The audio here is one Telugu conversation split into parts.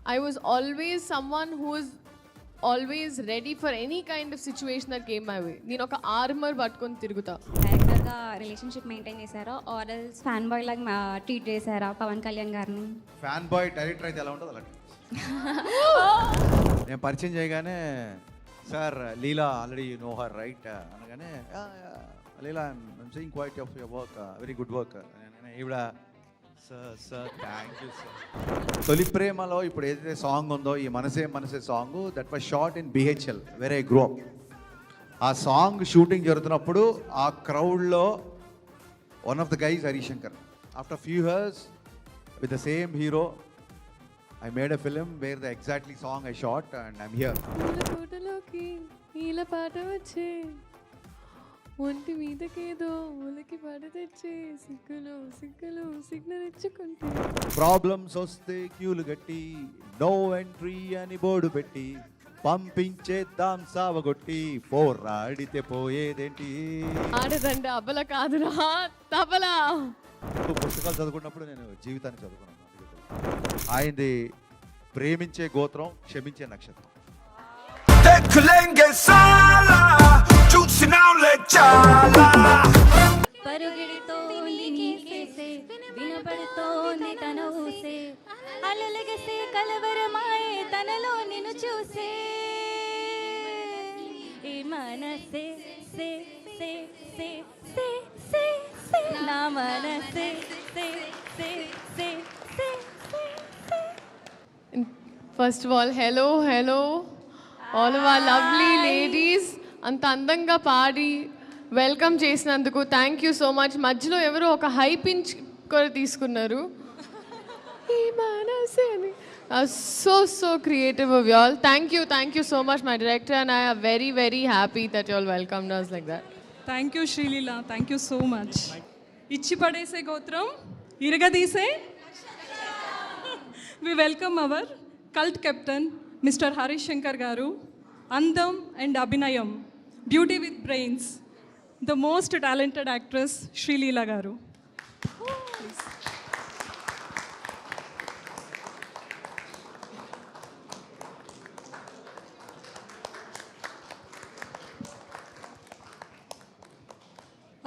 I was always someone who was always ready for any kind of situation that came my way. నేను ఒక ఆర్మర్ పట్టుకొని తిరుగుతా. డైరెక్టర్గా రిలేషన్షిప్ మెయింటైన్ చేశారా ఆర్ ఎల్స్ ఫ్యాన్ బాయ్ లాగా ట్రీట్ చేశారా పవన్ కళ్యాణ్ గారిని? ఫ్యాన్ బాయ్ డైరెక్టర్ అయితే ఎలా ఉంటుంది అలా నేను పరిచయం చేయగానే sir Leela already you know her right అనగానే Leela I'm seeing quite of your work very good work ఈవిడ సార్ థ్యాంక్ యూ సార్. తొలి ప్రేమలో ఇప్పుడు ఏదైతే సాంగ్ ఉందో ఈ మనసే మనసే song that was shot in BHL very grow. ఆ సాంగ్ షూటింగ్ జరుగుతున్నప్పుడు ఆ క్రౌడ్లో one of the guys Harishankar. After few years with the same hero I made a film where the exactly song I shot and I'm here. ఫోటోలోకి ఇలా పాట వచ్చే ఒంటి మీదకేదో ఉలకి పాట తెచ్చే సిగ్గులు సిగ్గులు సిగ్నల్ ఇచ్చుకుంటే ప్రాబ్లమ్స్ వస్తే క్యూలు గట్టి నో ఎంట్రీ అని బోర్డు పెట్టి పంపించేద్దాం సావగొట్టి పోరాడితే పోయేదేంటి. ఆడదండి అబల కాదురా తబలా. పుస్తకాలు చదువుకున్నప్పుడు నేను జీవితాన్ని చదువుకున్నాను. ఆయనది ప్రేమించే గోత్రం క్షమించే నక్షత్రం. పరుగిడితోంది నీకేసే వినపడుతోంది తన ఊసే అలలగసే కలవరమాయే తనలో నిన్ను చూసే ఈ మనసే say say say say say say నా మనసే say say say say. First of all hello all of our lovely ladies. అంత అందంగా పాడి వెల్కమ్ చేసినందుకు థ్యాంక్ యూ సో మచ్. మధ్యలో ఎవరో ఒక హై పించ్ కూడా తీసుకున్నారు. So creative of you all. Thank you so much my director and I are very very happy that you all welcomed us like that. Thank you Sreeleela, thank you so much. ఇచ్చి పడేసే గోత్రం ఇరగదీసే we welcome our cult captain mister Harish Shankar garu. అందం అండ్ అభినయం, beauty with brains, the most talented actress Sreeleela garu.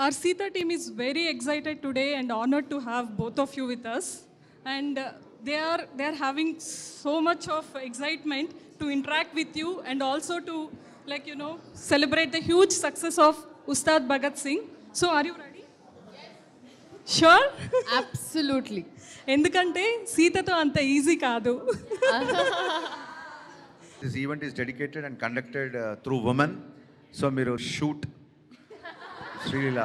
Our Sita team is very excited today and honored to have both of you with us. And they are having so much of excitement to interact with you and also to, like, you know, celebrate the huge success of Ustad Bhagat Singh. So are you ready? Sure? Absolutely. ఎందుకంటే సీతతో అంత ఈజీ కాదు. This event is dedicated and conducted through women. So మీరు షూట్ శ్రీలీల.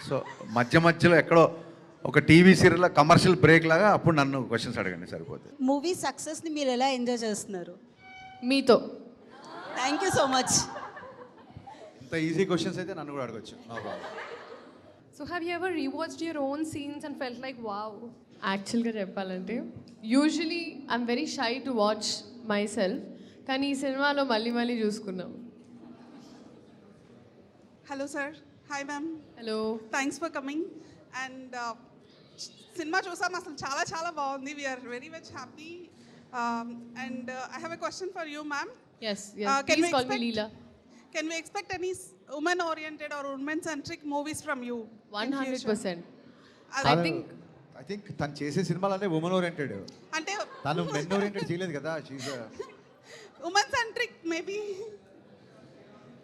సో మధ్యలో ఎక్కడో ఒక టీవీ సీరియల్ కమర్షియల్ బ్రేక్ లాగా అప్పుడు నన్ను క్వశ్చన్స్ అడగండి సరిపోతుంది. మూవీ సక్సెస్ని మీరు ఎలా ఎంజాయ్ చేస్తున్నారు? మీతో. Thank you so much. ఇంత ఈజీ క్వశ్చన్స్ అయితే నన్ను కూడా అడగచ్చు. So have you ever rewatched your own scenes and felt like wow? యాక్చువల్గా చెప్పాలంటే usually I'm very shy to watch my self, కానీ ఈ సినిమాలో మళ్ళీ చూసుకున్నాం. Hello sir. Hi ma'am. Hello. Thanks for coming. And cinema chusam asalu చాలా బాగుంది. We are very much happy. And I have a question for you ma'am. Yes. Can Please we call me expect- Leela. Can we expect any woman oriented or women centric movies from you? 100%. I I think తను చేసే సినిమాలనే ఉమెన్ ఓరియంటెడ్. అంటే తను మెన్ ఓరియంటెడ్ చేయలేదు కదా. women centric maybe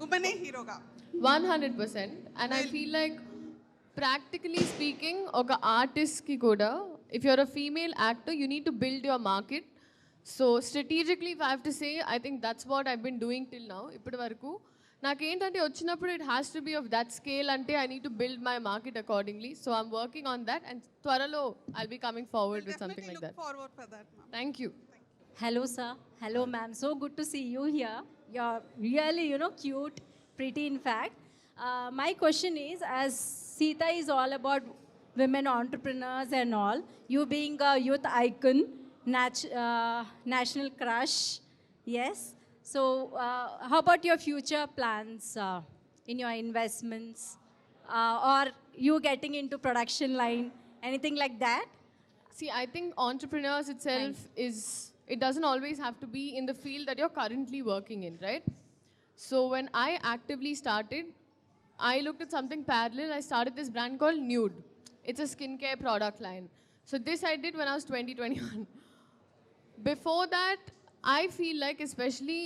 women హీరోగా 100%. And I feel like practically speaking ఒక ఆర్టిస్ట్కి కూడా if you're a female actor you need to build your market. So strategically if I have to say I think that's what I've been doing till now. ఇప్పటి వరకు నాకేంటంటే వచ్చినప్పుడు it has to be of that scale అంటే I need to build my market accordingly. So I'm working on that and త్వరలో I'll be coming forward with something like that. Look forward for that ma'am. Thank you. Hello sir, hello ma'am, so good to see you here. You're really, you know, cute, pretty in fact. My question is, as Sita is all about women entrepreneurs and all, you being a youth icon, national crush, yes. So how about your future plans in your investments or you getting into production line, anything like that? See, I think entrepreneurs itself is It doesn't always have to be in the field that you're currently working in, right? So when I actively started, I looked at something parallel. I started this brand called Nude. It's a skincare product line. So this I did when I was 21. Before that, I feel like, especially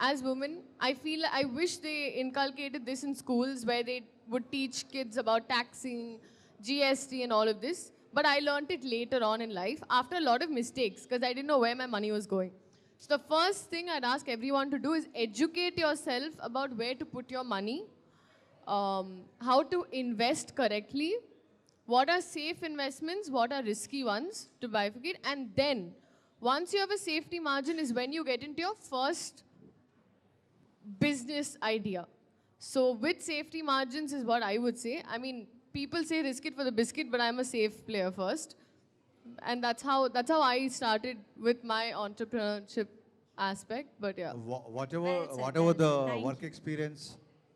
as women, I wish they inculcated this in schools where they would teach kids about taxing, GST, and all of this. But I learned it later on in life after a lot of mistakes because I didn't know where my money was going. So the first thing I'd ask everyone to do is educate yourself about where to put your money, how to invest correctly, what are safe investments, what are risky ones to bifurcate, and then once you have a safety margin is when you get into your first business idea. So with safety margins is what I would say. I mean, people say risk it for the biscuit, but I'm a safe player first. And that's how I started with my entrepreneurship aspect. But yeah. Whatever Well said, whatever well the said. Thank work experience,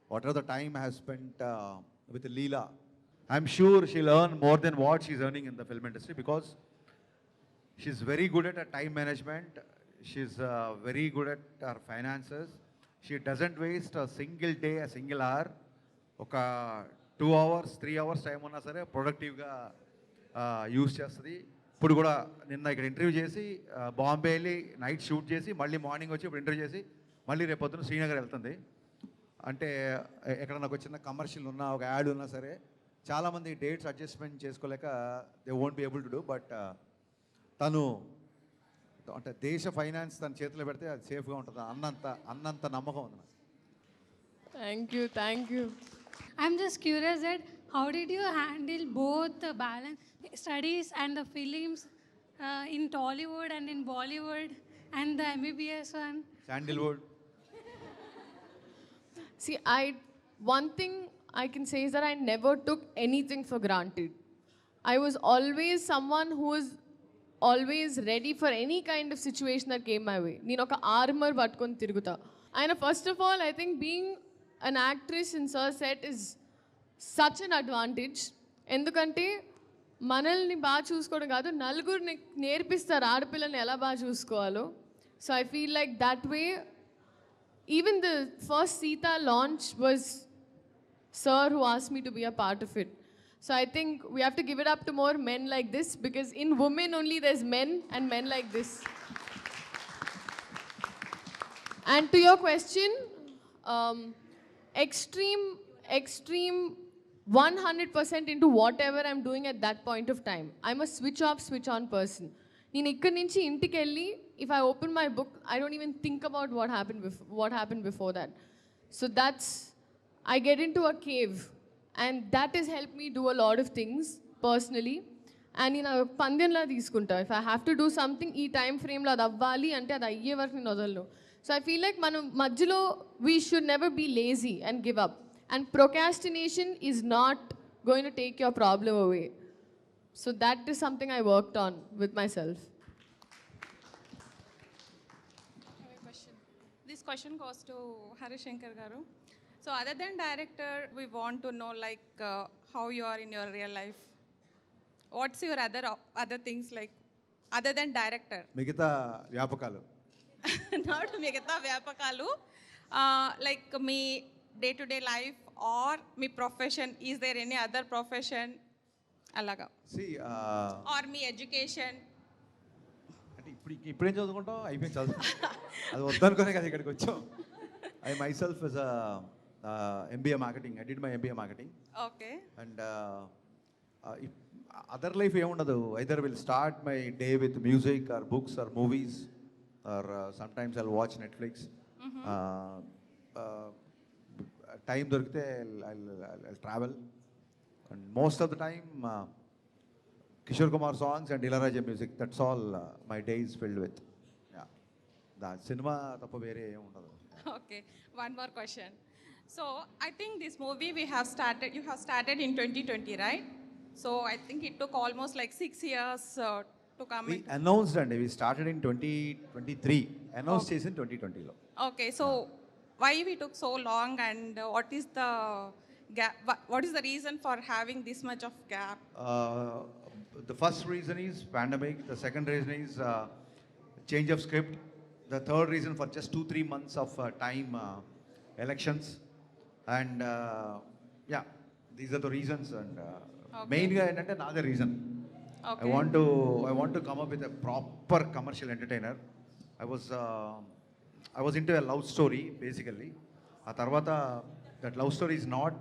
whatever the time I have spent with Leela, I'm sure she'll earn more than what she's earning in the film industry because she's very good at her time management. She's very good at her finances. She doesn't waste a single day, a single hour. ఒక 2 hours, 3 hours టైం ఉన్నా సరే ప్రొడక్టివ్గా యూస్ చేస్తుంది. ఇప్పుడు కూడా నిన్న ఇక్కడ ఇంటర్వ్యూ చేసి బాంబే వెళ్ళి నైట్ షూట్ చేసి మళ్ళీ మార్నింగ్ వచ్చి ఇప్పుడు ఇంటర్వ్యూ చేసి మళ్ళీ రేపు పొద్దున్న శ్రీనగర్ వెళ్తుంది. అంటే ఎక్కడ నాకు చిన్న కమర్షియల్ ఉన్నా ఒక యాడ్ ఉన్నా సరే చాలామంది డేట్స్ అడ్జస్ట్మెంట్ చేసుకోలేక they won't be able to do. But తను అంటే దేశ ఫైనాన్స్ తన చేతిలో పెడితే అది సేఫ్గా ఉంటుంది అన్నంత నమ్మకం ఉంది నాకు. Thank you. I'm just curious that how did you handle both the balance studies and the films in Tollywood and in Bollywood and the MBBS one? Sandalwood See, one thing I can say is that I never took anything for granted. I was always someone who was always ready for any kind of situation that came my way. నేను ఒక ఆర్మర్ పట్టుకొని తిరుగుతా. And first of all, I think being an actress in Sir set is such an advantage. ఎందుకంటే మనల్ని బాగా చూసుకోవడం కాదు, నలుగురిని నేర్పిస్తారు ఆడపిల్లని ఎలా బాగా చూసుకోవాలో. So I feel like that way even the first Sita launch was Sir who asked me to be a part of it. So I think we have to give it up to more men like this because in women only there's men and men like this. And to your question, extreme 100% into whatever I'm doing at that point of time. I'm a switch off, switch on person. నేను ఇక్కడి నుంచి ఇంటికి వెళ్ళి if I open my book, I don't even think about what happened before that. So I get into a cave and that has helped me do a lot of things personally. And నేను పందెంలా తీసుకుంటా. If I have to do something ఈ టైం ఫ్రేమ్లో అది అవ్వాలి అంటే అది అయ్యే వరకు నేను వదలను. So I feel like మనం మధ్యలో we should never be lazy and give up. And procrastination is not going to take your problem away. So that is something I worked on with myself. This question goes to Harishankar Garu. So other than director, we want to know like how you are in your real life. What's your other things like other than director? మిగతా వ్యాపకాలు Not మిగతా వ్యాపకాలు like me day-to-day life or me profession. Is there any other profession? అలాగా సి or మీ education? అంటే ఇప్పుడేం చదువుకుంటాం అయిపోయింది చదువు అది వద్దనుకునే కదా ఇక్కడికి వచ్చాం. I myself is MBA marketing. I did my MBA marketing. Okay. And other life ఏముండదు. Either will start my day with music or books or movies or sometimes I watch Netflix. Time దొరికితే I travel and most of the time Kishore Kumar songs and Ilaiyaraaja music. That's all my day is filled with. Cinema తప్ప వేరే ఏమి ఉండదు. Okay, one more question. So I think this movie you have started in 2020, right? So I think it took almost like 6 years to come We in. announced and we started in 2023. Announced చేసి 2020లో. Okay, so why we took so long and what is the gap? What is the reason for having this much of gap? The first reason is pandemic. The second reason is change of script. The third reason for just 2-3 months of time, elections. And yeah, these are the reasons. And mainగా ఏంటంటే నాదే reason. Okay. I want to come up with a proper commercial entertainer. I was into a love story basically. ఆ తర్వాత that love story is not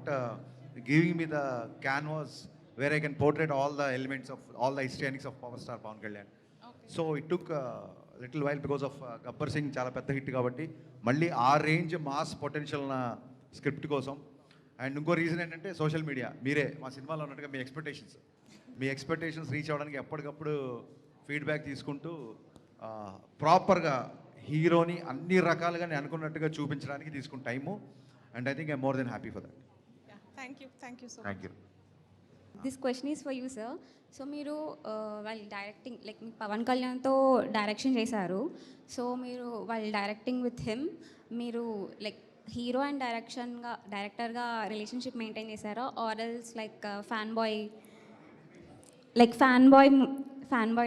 giving me the canvas where I can portray all the elements of all the histrionics of power star Pawan Kalyan. So it took a little while because of Gabbar Singh చాలా పెద్ద హిట్ కాబట్టి మళ్ళీ ఆ రేంజ్ మాస్ పొటెన్షియల్ ఉన్న స్క్రిప్ట్ కోసం. అండ్ ఇంకో రీజన్ ఏంటంటే సోషల్ మీడియా. మీరే మా సినిమాలో ఉన్నట్టుగా మీ ఎక్స్పెక్టేషన్స్ రీచ్ అవ్వడానికి ఎప్పటికప్పుడు ఫీడ్బ్యాక్ తీసుకుంటూ ప్రాపర్గా హీరోని అన్ని రకాలుగా నేను అనుకున్నట్టుగా చూపించడానికి తీసుకున్న time. And I think I more than happy for that. Thank you so much. Thank you. This question is for you sir. So మీరు వాళ్ళు డైరెక్టింగ్ లైక్ మీ పవన్ కళ్యాణ్తో డైరెక్షన్ చేశారు. సో మీరు వాళ్ళు డైరెక్టింగ్ విత్ హిమ్ మీరు లైక్ హీరో అండ్ డైరెక్టర్గా రిలేషన్షిప్ మెయింటైన్ చేశారా or else like fan boy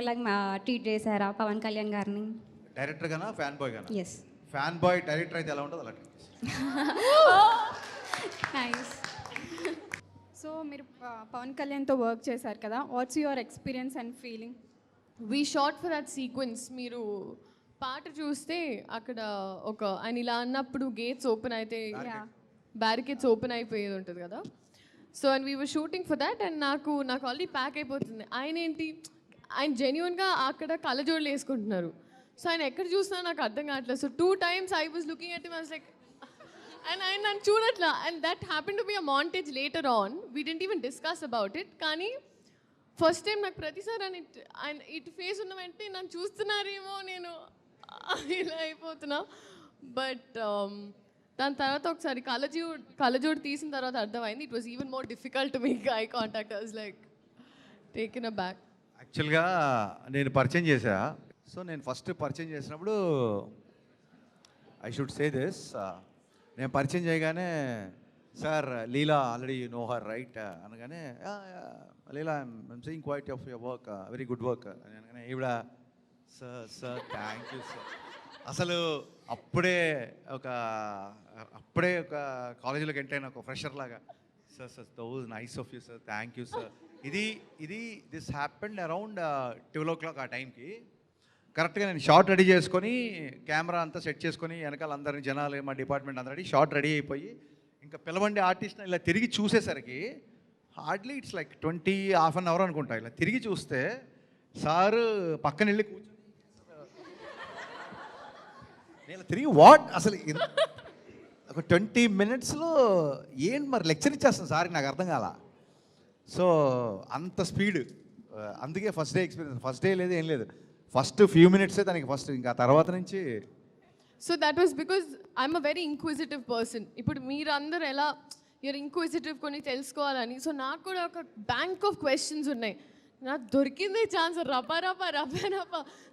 లాగా ట్రీట్ చేశారా పవన్ కళ్యాణ్ గారిని? డైరెక్టర్ గానా ఫ్యాన్ బాయ్ గానా? ఎస్. ఫ్యాన్ బాయ్ డైరెక్టర్ అయితే ఎలా ఉంటుంది అలా. నైస్. సో మీరు పవన్ కళ్యాణ్తో వర్క్ చేశారు కదా, what's your experience and feeling? We short for that sequence. మీరు పాట చూస్తే అక్కడ ఆయన ఇలా అన్నప్పుడు గేట్స్ ఓపెన్ అయితే బ్యారికేడ్స్ ఓపెన్ అయిపోయేది ఉంటుంది కదా. So and we were shooting for that. And నాకు ఆల్రెడీ ప్యాక్ అయిపోతుంది. ఆయన జెన్యున్గా అక్కడ కళ్ళజోడులు వేసుకుంటున్నారు. సో ఆయన ఎక్కడ చూసినా నాకు అర్థం కావట్లేదు. So 2 times I was looking at him, I was like, and ఆయన నన్ను చూడట్లా. And that happen to be a montage later on. We didn't even discuss about it. కానీ ఫస్ట్ టైం నాకు ప్రతిసారి ఆయన ఇటు ఫేస్ ఉన్న వెంటనే నన్ను చూస్తున్నారేమో నేను ఇలా అయిపోతున్నా. బట్ దాని తర్వాత ఒకసారి కళ్ళజోడు తీసిన తర్వాత అర్థమైంది. It was even more difficult to make eye contact. I was like taken a back. యాక్చువల్గా నేను పరిచయం చేశా. సో నేను ఫస్ట్ పరిచయం చేసినప్పుడు ఐ షుడ్ సే దిస్. నేను పరిచయం చేయగానే sir Leela already you know her right అనగానే Leela I'm seeing quite of your work, very good work అనగానే ఈవిడ సార్ థ్యాంక్ యూ సార్. అసలు అప్పుడే ఒక కాలేజీలోకి ఎంటర్ అయిన ఒక ఫ్రెషర్ లాగా sir those nice of you sir, thank you sir. This happened around 12 o'clock ఆ టైంకి. కరెక్ట్గా నేను షార్ట్ రెడీ చేసుకొని కెమెరా అంతా సెట్ చేసుకొని వెనకాల అందరిని జనాలు మా డిపార్ట్మెంట్ అందరూ షార్ట్ రెడీ అయిపోయి ఇంకా పిలవండి ఆర్టిస్ట్ ఇలా తిరిగి చూసేసరికి hardly it's like 20 half an hour అనుకుంటా. ఇలా తిరిగి చూస్తే సారు పక్కన వెళ్ళి కూర్చొని నేను తిరిగి వాట్ అసలు ఒక 20 minutesలో ఏంటి మరి లెక్చర్ ఇచ్చేస్తాను సార్, నాకు అర్థం కాల. సో అంత స్పీడ్. అందుకే first day experience. First day లేదు ఏం లేదు, ఫస్ట్ ఫ్యూ మినిట్సే దానికి ఫస్ట్. ఇంకా తర్వాత నుంచి so that was because I'm a very inquisitive person. ఇప్పుడు మీరందరూ ఎలా యూర్ ఇంక్విజిటివ్ కొన్ని తెలుసుకోవాలని. సో నాకు కూడా ఒక బ్యాంక్ ఆఫ్ క్వశ్చన్స్ ఉన్నాయి. నాకు దొరికిందే ఛాన్స్. రపా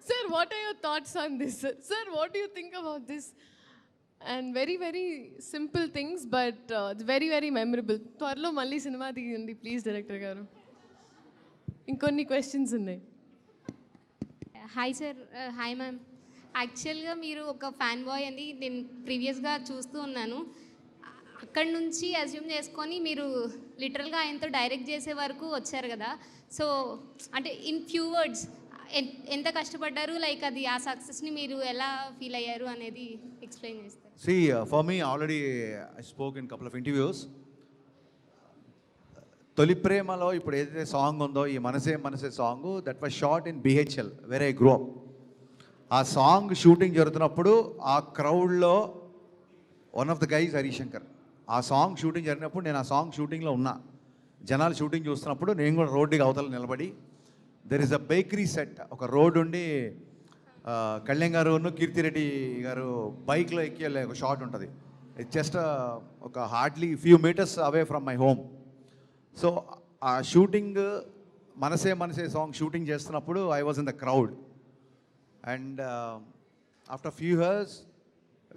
sir what are your thoughts on this, sir what you think about this. And very very simple things but very very memorable. త్వరలో మళ్ళీ సినిమా తీయండి ప్లీజ్ డైరెక్టర్ గారు. ఇంకొన్ని క్వశ్చన్స్ ఉన్నాయి. Hi sir. Hi ma'am. యాక్చువల్గా మీరు ఒక ఫ్యాన్ బాయ్ అని నేను ప్రీవియస్గా చూస్తూ ఉన్నాను. అక్కడి నుంచి అజ్యూమ్ చేసుకొని మీరు లిటరల్గా ఆయనతో డైరెక్ట్ చేసే వరకు వచ్చారు కదా. సో అంటే ఇన్ ఫ్యూ వర్డ్స్ ఎంత కష్టపడ్డారు, లైక్ అది ఆ సక్సెస్ని మీరు ఎలా ఫీల్ అయ్యారు అనేది ఎక్స్ప్లెయిన్ చేస్తారు. See, for me, already I spoke in a couple of interviews. తొలి ప్రేమలో ఇప్పుడు ఏదైతే సాంగ్ ఉందో ఈ మనసే song, that was shot in BHL where I grow up. ఆ సాంగ్ షూటింగ్ జరుగుతున్నప్పుడు ఆ క్రౌడ్లో one of the guys Harishankar. ఆ సాంగ్ షూటింగ్ జరిగినప్పుడు నేను ఆ సాంగ్ షూటింగ్లో ఉన్నా. జనాలు షూటింగ్ చూస్తున్నప్పుడు నేను కూడా రోడ్డుకి అవతల నిలబడి there is a bakery set. ఒక రోడ్ ఉండి కళ్యాణ్ గారు కీర్తిరెడ్డి గారు బైక్లో ఎక్కి వెళ్ళే ఒక షాట్ ఉంటుంది. ఇట్స్ జస్ట్ ఒక hardly few meters away from my home. So ఆ షూటింగ్ మనసే సాంగ్ షూటింగ్ చేస్తున్నప్పుడు I was in the crowd. And after few years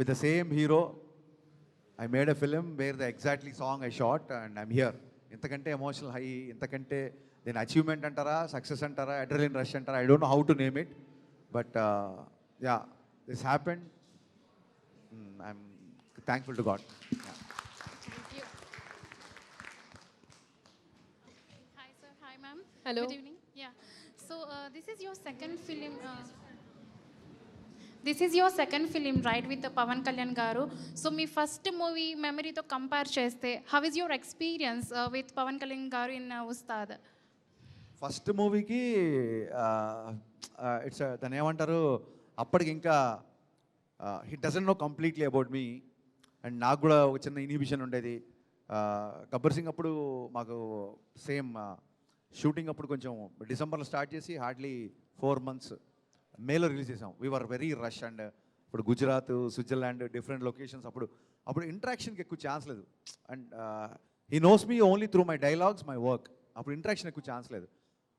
with the same hero I made a film where the exactly song I shot and I'm here. ఇంతకంటే ఎమోషనల్ హై, ఇంతకంటే దీని అచీవ్మెంట్ అంటారా, సక్సెస్ అంటారా, అడ్రినలిన్ రష్ అంటారా, I don't know how to name it. But yeah, this happened. I'm thankful to God. Yeah. Hi, sir. Hi, ma'am. Hello. Good evening. Yeah. So, this is your second film. This is your second film, right, with the Pavan Kalyan garu. So, మీ ఫస్ట్ మూవీ మెమరీతో కంపేర్ చేస్తే how is your experience with Pavan Kalyan garu in Ustaad? First మూవీకి ఇట్స్ దాన్ని ఏమంటారు, అప్పటికి ఇంకా he doesn't know completely about me. And నాకు కూడా ఒక చిన్న ఇన్హిబిషన్ ఉండేది. గబ్బర్ సింగ్ అప్పుడు మాకు సేమ్ షూటింగ్ అప్పుడు కొంచెం డిసెంబర్లో స్టార్ట్ చేసి హార్డ్లీ 4 months మేలో రిలీజ్ చేసాం. We're very rush. అండ్ ఇప్పుడు గుజరాత్, స్విట్జర్లాండ్, డిఫరెంట్ లొకేషన్స్. అప్పుడు ఇంటరాక్షన్కి ఎక్కువ ఛాన్స్ లేదు. And he knows me only through my dialogues, my work. అప్పుడు ఇంటరాక్షన్ ఎక్కువ ఛాన్స్ లేదు.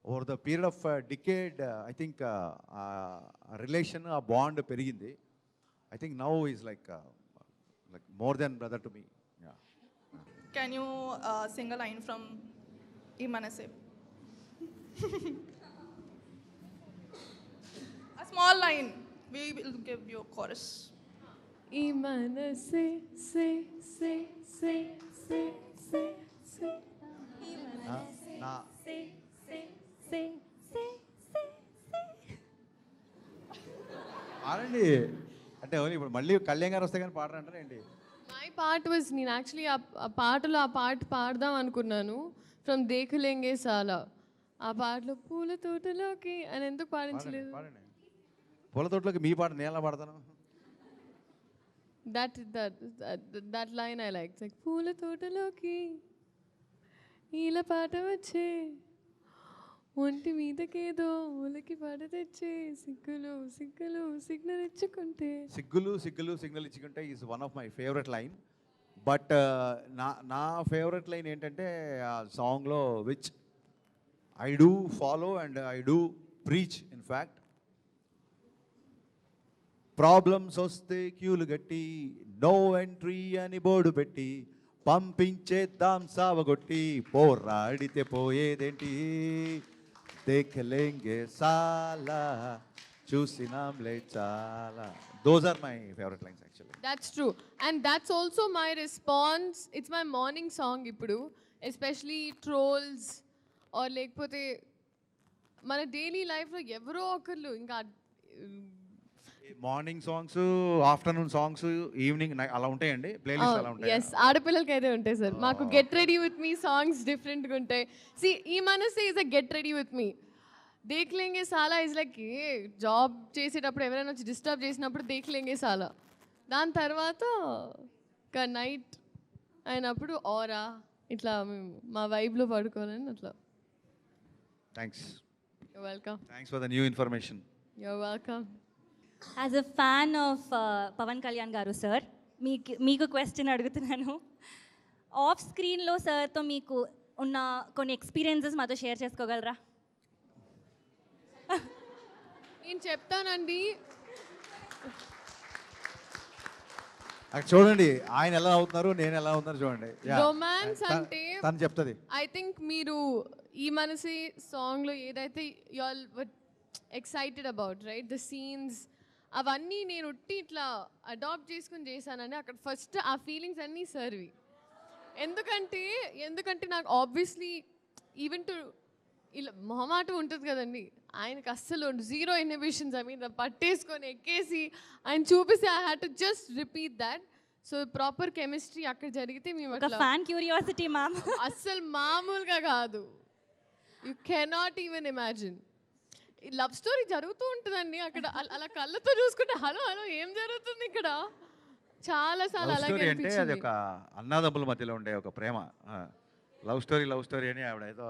Over the period of decade I think relation, ఆ బాండ్ పెరిగింది. I think now is like more than brother to me. Can you sing a line from Imanase? A small line. We will give you a chorus. Imanase, say, say, say, say, say, say. నా Say, say, say, say, say, say. ఆడండి అంటే ఓన్లీ ఇప్పుడు మళ్ళీ కళ్యాణ్ గారు వస్తే కానీ పాడరంటారా ఏంటి? మై పార్ట్ వాజ్, నేను యాక్చువల్లీ ఆ పాటలో ఆ పాట పాడదాం అనుకున్నాను, ఫ్రమ్ దేఖలేంగే సాలా. ఆ పాటలో పూల తోటలోకి అని ఎందుకు పాడించలేదు? పాడండి. పూల తోటలోకి మీ పాట నేను ఎలా పాడతాను? That line I like. Like పూల తోటలోకి ఈల పాట వచ్చే, ఒంటి మీదకేదో ఒలకి పాట తెచ్చే, సిగ్గులు సిగ్గులు సిగ్నల్ ఇచ్చుకుంటే. సిగ్గులు సిగ్గులు సిగ్నల్ ఇచ్చుకుంటే is one of my favourite line. But నా ఫేవరెట్ లైన్ ఏంటంటే ఆ సాంగ్లో, which I do follow and I do preach. In fact, problems వస్తే క్యూలు గట్టి, నో ఎంట్రీ అని బోర్డు పెట్టి, పంపించేద్దాం సావగొట్టి, పోరాడితే పోయేదేంటి, దేఖలేంగే సాలా, చూసినాంలే చాలా. Those are my favourite lines actually. That's true. And that's also my response. It's my morning song ఇప్పుడు, especially trolls or లేకపోతే మన డైలీ లైఫ్లో ఎవరో ఒకళ్ళు ఇంకా morning songs, afternoon songs, evening అలా ఉంటాయండి, ప్లేలిస్ట్ అలా ఉంటాయి. ఎస్, ఆడపిల్లలకి అయితే ఉంటాయి సార్. మాకు get ready with me songs డిఫరెంట్గా ఉంటాయి. సి, ఈ మనసే is a get ready with me. దేఖ్లేంగే సాలా ఇస్ లైక్ ఏ జాబ్ చేసేటప్పుడు ఎవరైనా వచ్చి డిస్టర్బ్ చేసినప్పుడు దేఖ్లేంగే సాలా. దాని తర్వాత ఒక నైట్ అయినప్పుడు ఆరా ఇట్లా మేము మా వైబ్లో పడుకోవాలని అట్లా. Thanks. You're welcome. Thanks for the new information. You're welcome. As a fan of Pavan Kalyan garu sir, మీకు క్వశ్చన్ అడుగుతున్నాను. ఆఫ్ స్క్రీన్లో సార్తో మీకు ఉన్న కొన్ని ఎక్స్పీరియన్సెస్ మాతో షేర్ చేసుకోగలరా? నేను చెప్తానండి. చూడండి ఆయన ఎలా అవుతున్నారు, నేను ఎలా అవుతున్నారు చూడండి. రొమాన్స్ అంటే తను చెప్తుంది. ఐ థింక్ మీరు ఈ మనసి సాంగ్లో ఏదైతే you all were excited about, right, the scenes, అవన్నీ నేను ఉట్టి ఇట్లా అడాప్ట్ చేసుకుని చేశానని అక్కడ ఫస్ట్ ఆ ఫీలింగ్స్ అన్నీ సర్వి. ఎందుకంటే నాకు ఆబ్వియస్లీ ఈవెన్ టు ఇలా మొహమాట ఉంటుంది కదండి, ఆయనకు అస్సలు జీరో ఇన్హిబిషన్స్. ఐ మీన్ పట్టేసుకొని ఎక్కేసి ఆయన చూపిస్తే I had to just repeat that. So proper chemistry అక్కడ జరిగితే మేము ఫ్యాన్ క్యూరియాసిటీ మ్యామ్ అస్సలు మామూలుగా కాదు. You cannot even imagine. Love story జరుగుతూ ఉంటుందండి అక్కడ, అలా కళ్ళతో చూసుకుంటే హలో హలో ఏం జరుగుతుంది ఇక్కడ, చాలా సార్లు లవ్ అలాగే స్టోరీ అంటే అది అనిపించింది. ఒక అన్నదమ్ముల మధ్యలో ఉండే ఒక ప్రేమ. లవ్ స్టోరీ అని ఆవిడ ఏదో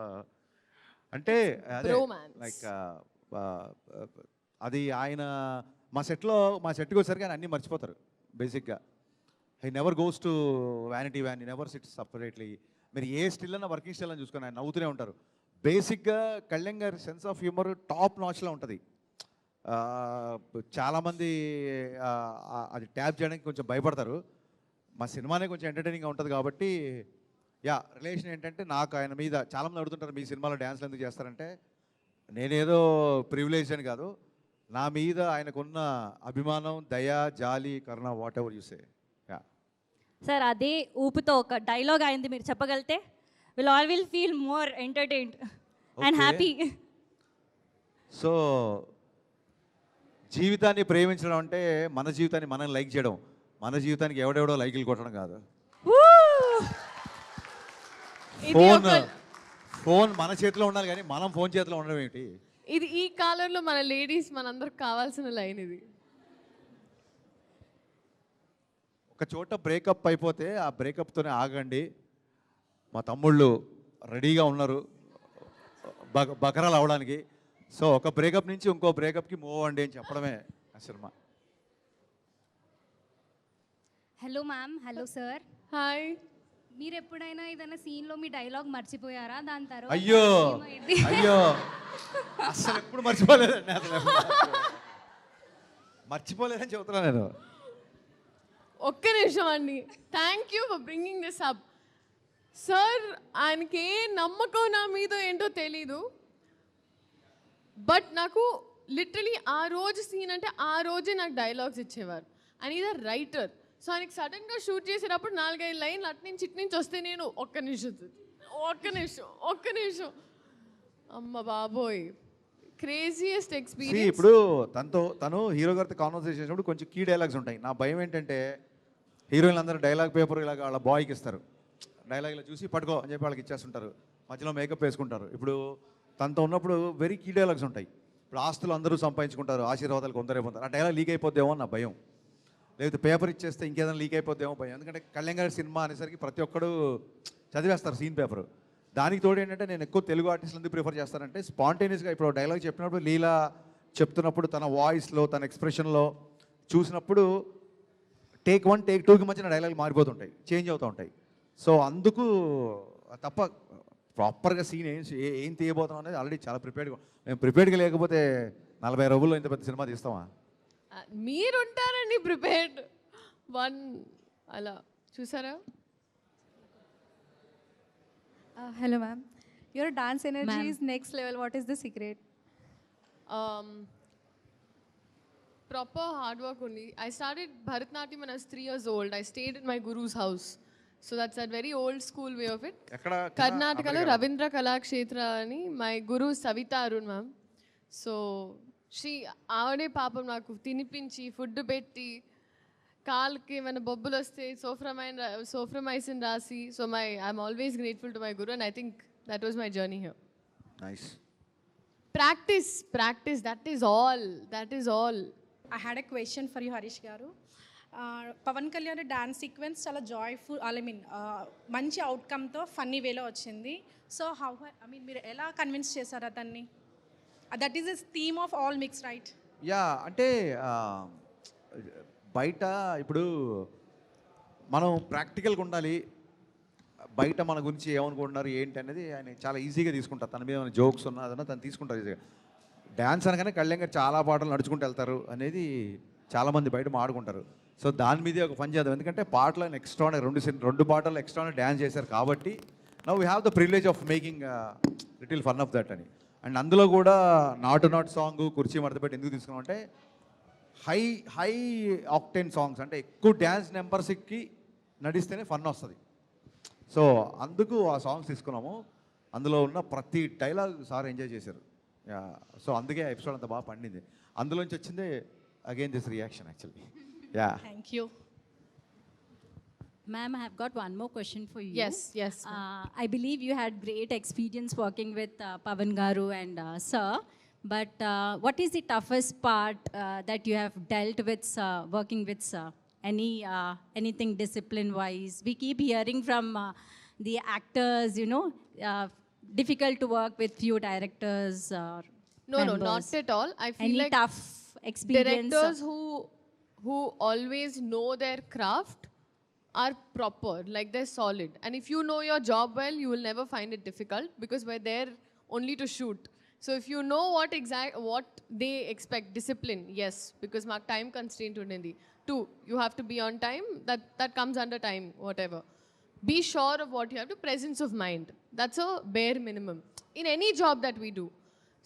అంటే అదే Bromance. లైక్ అది ఆయన మా సెట్కి వచ్చేసరికి ఆయన అన్నీ మర్చిపోతారు బేసిక్గా. He never goes to vanity van, he never sits separately. మీరు ఏ స్టిల్ అన్న వర్కింగ్ స్టిల్ అని చూసుకొని ఆయన నవ్వుతూనే ఉంటారు. బేసిక్గా కళ్యాణ్ గారి సెన్స్ ఆఫ్ హ్యూమర్ టాప్ నాచ్లో ఉంటుంది. చాలామంది అది ట్యాప్ చేయడానికి కొంచెం భయపడతారు. మా సినిమానే కొంచెం ఎంటర్టైనింగ్గా ఉంటుంది కాబట్టి యా. రిలేషన్ ఏంటంటే నాకు ఆయన మీద చాలామంది అడుగుతుంటారు మీ సినిమాలో డ్యాన్స్లు ఎందుకు చేస్తారంటే, నేనేదో ప్రివిలేజ్ అని కాదు, నా మీద ఆయనకున్న అభిమానం, దయ, జాలి, కరుణ, whatever you say. Yeah. Sir అదే ఊపుతో ఒక డైలాగ్ అయింది మీరు చెప్పగలితే will all will feel more entertained and Okay. Happy. So జీవితాన్ని ప్రేమించడం అంటే మన జీవితాన్ని మనం లైక్ చేయడం, మన జీవితానికి ఎవడెవడో లైకులు కొట్టడం కాదు. ఫోన్ మన చేతిలో ఉండాలి కానీ మనం ఫోన్ చేతిలో ఉండడం ఏంటి? ఇది ఈ కాలంలో మన లేడీస్ మనందరికి కావాల్సిన లైన్ ఇది. ఒక చోట బ్రేకప్ అయిపోతే ఆ బ్రేకప్తోనే ఆగండి, మా తమ్ముళ్ళు రెడీగా ఉన్నారు బకరాలు అవడానికి. సో ఒక బ్రేకప్ నుంచి ఇంకో బ్రేకప్కి మూవ్ అవ్వండి అని చెప్పడమే ఆ cinema. Hello ma'am, hello sir. Hi. మీరు ఎప్పుడైనా ఏదైనా సీన్లో మీ డైలాగ్ మర్చిపోయారా? దాని తర్వాత అయ్యో ఏమైంది? అయ్యో అసలు ఎప్పుడు మర్చిపోలేదండి, అసలు మర్చిపోలేదని చెబుతున్నా నేను. ఒక్క నిమిషం అండి. Thank you for bringing this up. Sir ఆయనకి ఏ నమ్మకం నా మీద ఏంటో తెలీదు, బట్ నాకు లిటరలీ ఆ రోజు సీన్ అంటే ఆ రోజే నాకు డైలాగ్స్ ఇచ్చేవారు. And is a writer. So ఆయనకి సడన్గా షూట్ చేసేటప్పుడు 4-5 లైన్లు అటు నుంచి ఇటు నుంచి వస్తే నేను ఒక్క నిమిషం అమ్మ బాబోయ్, క్రేజియస్ట్ ఎక్స్పీరియన్స్. ఇప్పుడు తను హీరో గారితో కాన్వర్సేషన్ చేసినప్పుడు కొంచెం కీ డైలాగ్స్ ఉంటాయి. నా భయం ఏంటంటే హీరోయిన్లు అందరూ డైలాగ్ పేపర్ ఇలాగ వాళ్ళ బాయ్కి ఇస్తారు, డైలాగ్ ఇలా చూసి పట్టుకో అని చెప్పి వాళ్ళకి ఇచ్చేస్తుంటారు, మధ్యలో మేకప్ వేసుకుంటారు. ఇప్పుడు తనతో ఉన్నప్పుడు వెరీ కీ డైలాగ్స్ ఉంటాయి. ఇప్పుడు ఆస్తులు అందరూ సంపాదించుకుంటారు, ఆశీర్వాదాలు కొందరే పొందారు. ఆ డైలాగ్ లీక్ అయిపోద్దేమో నా భయం, లేకపోతే పేపర్ ఇచ్చేస్తే ఇంకేదైనా లీక్ అయిపోద్దేమో భయం. ఎందుకంటే కళ్యాణ్ గారి సినిమా అనేసరికి ప్రతి ఒక్కడు చదివేస్తారు సీన్ పేపరు. దానికి తోడు ఏంటంటే నేను ఎక్కువ తెలుగు ఆర్టిస్టులు ఎందుకు ప్రిఫర్ చేస్తానంటే స్పాంటేనియస్గా ఇప్పుడు డైలాగ్ చెప్పినప్పుడు లీలా చెప్తున్నప్పుడు తన వాయిస్లో తన ఎక్స్ప్రెషన్లో చూసినప్పుడు టేక్ 1 టేక్ 2కి మధ్యన డైలాగ్ మారిపోతుంటాయి, చేంజ్ అవుతూ ఉంటాయి. సో అందుకు తప్ప ప్రాపర్గా సీన్ ఏం తీయబోతున్నాం అనేది ఆల్రెడీ చాలా ప్రిపేర్డ్గా. మేము ప్రిపేర్డ్గా లేకపోతే 40 రోజుల్లో ఇంత పెద్ద సినిమా తీస్తామా? మీరుంటారండి ప్రిపేర్డ్. అలా చూసారా? Hello ma'am, your dance energy is next level. What is the secret? Proper hard work only. I started Bharatanatyam when I was 3 years old. I stayed in my guru's house. So that's a very old school way of it. Karnataka lo Ravindra Kalakshetra ani my guru Savita Arun ma'am. So she avade papam naku tinipinchi food petti కాల్కి ఏమైనా బొబ్బులు వస్తే సోఫ్రమైసిన్ రాసి. So I'm always grateful to my guru and I think that was my journey here. Nice. Practice that is all. I had a question for you, Harish garu. Pavan Kalyan dance sequence చాలా జాయ్ఫుల్, మంచి అవుట్కమ్తో ఫన్నీ వేలో వచ్చింది. సో మీరు ఎలా కన్విన్స్ చేశారు అతన్ని? That is the theme of all mix right? Yeah, అంటే బయట ఇప్పుడు మనం ప్రాక్టికల్గా ఉండాలి. బయట మన గురించి ఏమనుకుంటున్నారు ఏంటి అనేది ఆయన చాలా ఈజీగా తీసుకుంటారు. తన మీద జోక్స్ ఉన్నదన్నా తను తీసుకుంటారు ఈజీగా. డ్యాన్స్ అనగానే కళ్యాణ్ గారు చాలా పాటలు నడుచుకుంటూ వెళ్తారు అనేది చాలామంది బయట మాడుకుంటారు. సో దాని మీదే ఒక పని చేద్దాం. ఎందుకంటే పాటలు ఎక్స్ట్రా 2 పాటలు ఎక్స్ట్రా డ్యాన్స్ చేశారు కాబట్టి now we have the privilege of making little fun of that అని. అండ్ అందులో కూడా నాట్ సాంగ్ కుర్చీ మడతపెట్టి ఎందుకు తీసుకున్నాం అంటే హై ఆక్టేన్ సాంగ్స్, అంటే ఎక్కువ డ్యాన్స్ నెంబర్స్కి నడిస్తేనే ఫన్ వస్తుంది. సో అందుకు ఆ సాంగ్స్ తీసుకున్నాము. అందులో ఉన్న ప్రతి డైలాగ్ సార్ ఎంజాయ్ చేశారు. సో అందుకే ఎపిసోడ్ అంత బాగా పండింది. అందులోంచి వచ్చిందే again this reaction actually. Yeah, thank you. Ma'am, I have got one more question for you. Yes. I believe you had great experience working with Pavan Garu and Sir. But what is the toughest part that you have dealt with working with Sir? Anything discipline-wise? We keep hearing from the actors, difficult to work with few directors or No, members. not at all. I feel Any like tough experience? directors who always know their craft are proper, like they're solid. And if you know your job well, you will never find it difficult because we're there only to shoot. So if you know what they expect, discipline, yes, because mark time constraint undi. 2, you have to be on time. That comes under time, whatever. Be sure of what you have to. Presence of mind. That's a bare minimum in any job that we do.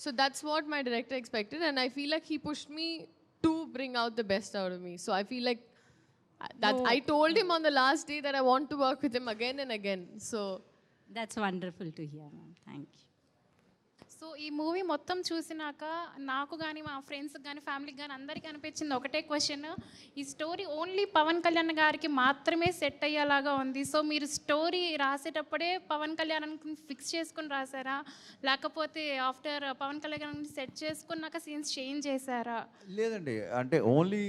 So that's what my director expected, and I feel like he pushed me to bring out the best out of me. So I feel like that I told him on the last day that I want to work with him again and again. So that's wonderful to hear ma'am. Thank you. So ఈ మూవీ మొత్తం చూసినాక నాకు కానీ మా ఫ్రెండ్స్కి కానీ ఫ్యామిలీకి కానీ అందరికీ అనిపించింది ఒకటే క్వశ్చన్, ఈ స్టోరీ ఓన్లీ పవన్ కళ్యాణ్ గారికి మాత్రమే సెట్ అయ్యేలాగా ఉంది. సో మీరు స్టోరీ రాసేటప్పుడే పవన్ కళ్యాణ్ ఫిక్స్ చేసుకుని రాసారా, లేకపోతే ఆఫ్టర్ పవన్ కళ్యాణ్ సెట్ చేసుకున్నాక సీన్స్ చేంజ్ చేశారా? లేదండి, అంటే ఓన్లీ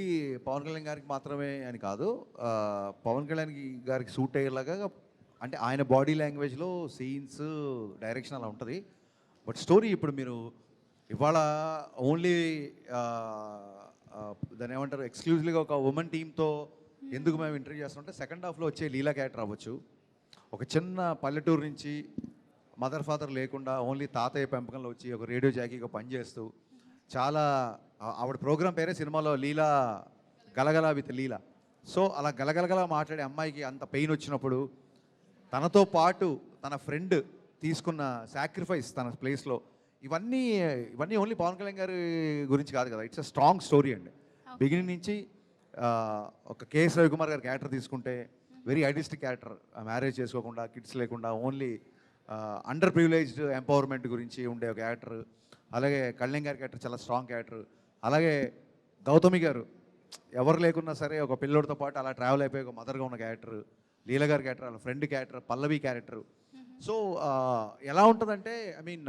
పవన్ కళ్యాణ్ గారికి మాత్రమే అని కాదు, పవన్ కళ్యాణ్ గారికి సూట్ అయ్యేలాగా అంటే ఆయన బాడీ లాంగ్వేజ్లో సీన్స్ డైరెక్షన్ అలా ఉంటుంది. బట్ స్టోరీ ఇప్పుడు మీరు ఇవాళ ఓన్లీ దాన్ని ఏమంటారు ఎక్స్క్లూజివ్గా ఒక ఉమెన్ టీంతో ఎందుకు మేము ఇంటర్వ్యూ చేస్తామంటే సెకండ్ హాఫ్లో వచ్చే లీలా క్యారెక్టర్ అవ్వచ్చు. ఒక చిన్న పల్లెటూరు నుంచి మదర్ ఫాదర్ లేకుండా ఓన్లీ తాతయ్య పెంపకంలో వచ్చి ఒక రేడియో జాకీగా పనిచేస్తూ చాలా ఆవిడ ప్రోగ్రామ్ పేరే సినిమాలో లీలా గలగల విత్ లీలా. సో అలా గలగలగలా మాట్లాడే అమ్మాయికి అంత పెయిన్ వచ్చినప్పుడు తనతో పాటు తన ఫ్రెండ్ తీసుకున్న సాక్రిఫైస్ తన ప్లేస్లో ఇవన్నీ ఓన్లీ పవన్ కళ్యాణ్ గారి గురించి కాదు కదా, ఇట్స్ అ స్ట్రాంగ్ స్టోరీ అండి. బిగినింగ్ నుంచి ఒక కేఎస్ రవికుమార్ గారి క్యారెక్టర్ తీసుకుంటే వెరీ ఐడిస్టిక్ క్యారెక్టర్, మ్యారేజ్ చేసుకోకుండా కిడ్స్ లేకుండా ఓన్లీ అండర్ ప్రివిలేజ్డ్ ఎంపవర్మెంట్ గురించి ఉండే ఒక క్యారెక్టర్. అలాగే కళ్యాణ్ గారి క్యారెక్టర్ చాలా స్ట్రాంగ్ క్యారెక్టర్. అలాగే గౌతమి గారు ఎవరు లేకున్నా సరే ఒక పిల్లోడితో పాటు అలా ట్రావెల్ అయిపోయి ఒక మదర్గా ఉన్న క్యారెక్టర్. లీలా గారి క్యారెక్టర్, వాళ్ళ ఫ్రెండ్ క్యారెక్టర్, పల్లవి క్యారెక్టర్. సో ఎలా ఉంటుందంటే ఐ మీన్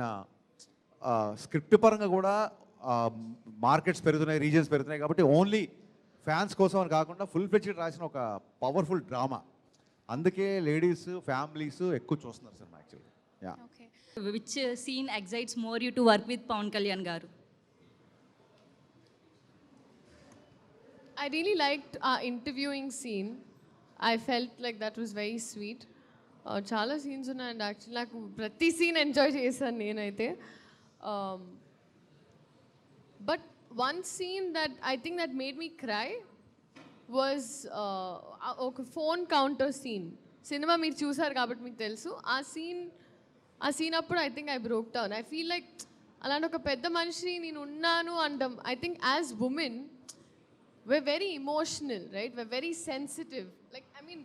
స్క్రిప్ట్ పరంగా కూడా మార్కెట్స్ పెరుగుతున్నాయి, రీజన్స్ పెరుగుతున్నాయి కాబట్టి ఓన్లీ ఫ్యాన్స్ కోసం అని కాకుండా ఫుల్ ఫ్లెడ్జ్డ్ రాసిన ఒక పవర్ఫుల్ డ్రామా. అందుకే లేడీస్ ఫ్యామిలీస్ ఎక్కువ చూస్తున్నారు సినిమా యాక్చువల్గా. Yeah. Which scene excites more you to work with Pavan Kalyan garu? I really liked our interviewing scene. I felt like that was very sweet. చాలా సీన్స్ ఉన్నాయండి యాక్చువల్లీ, నాకు ప్రతి సీన్ ఎంజాయ్ చేశాను నేనైతే. But one scene that I think that made me cry was ఒక ఫోన్ కౌంటర్ సీన్. సినిమా మీరు చూసారు కాబట్టి మీకు తెలుసు. ఆ సీన్ అప్పుడు I think I broke down. I feel like అలాంటి ఒక పెద్ద మనిషి నేను ఉన్నాను అంటాం. I think as women we're very emotional, right? We're very sensitive. Like, I mean,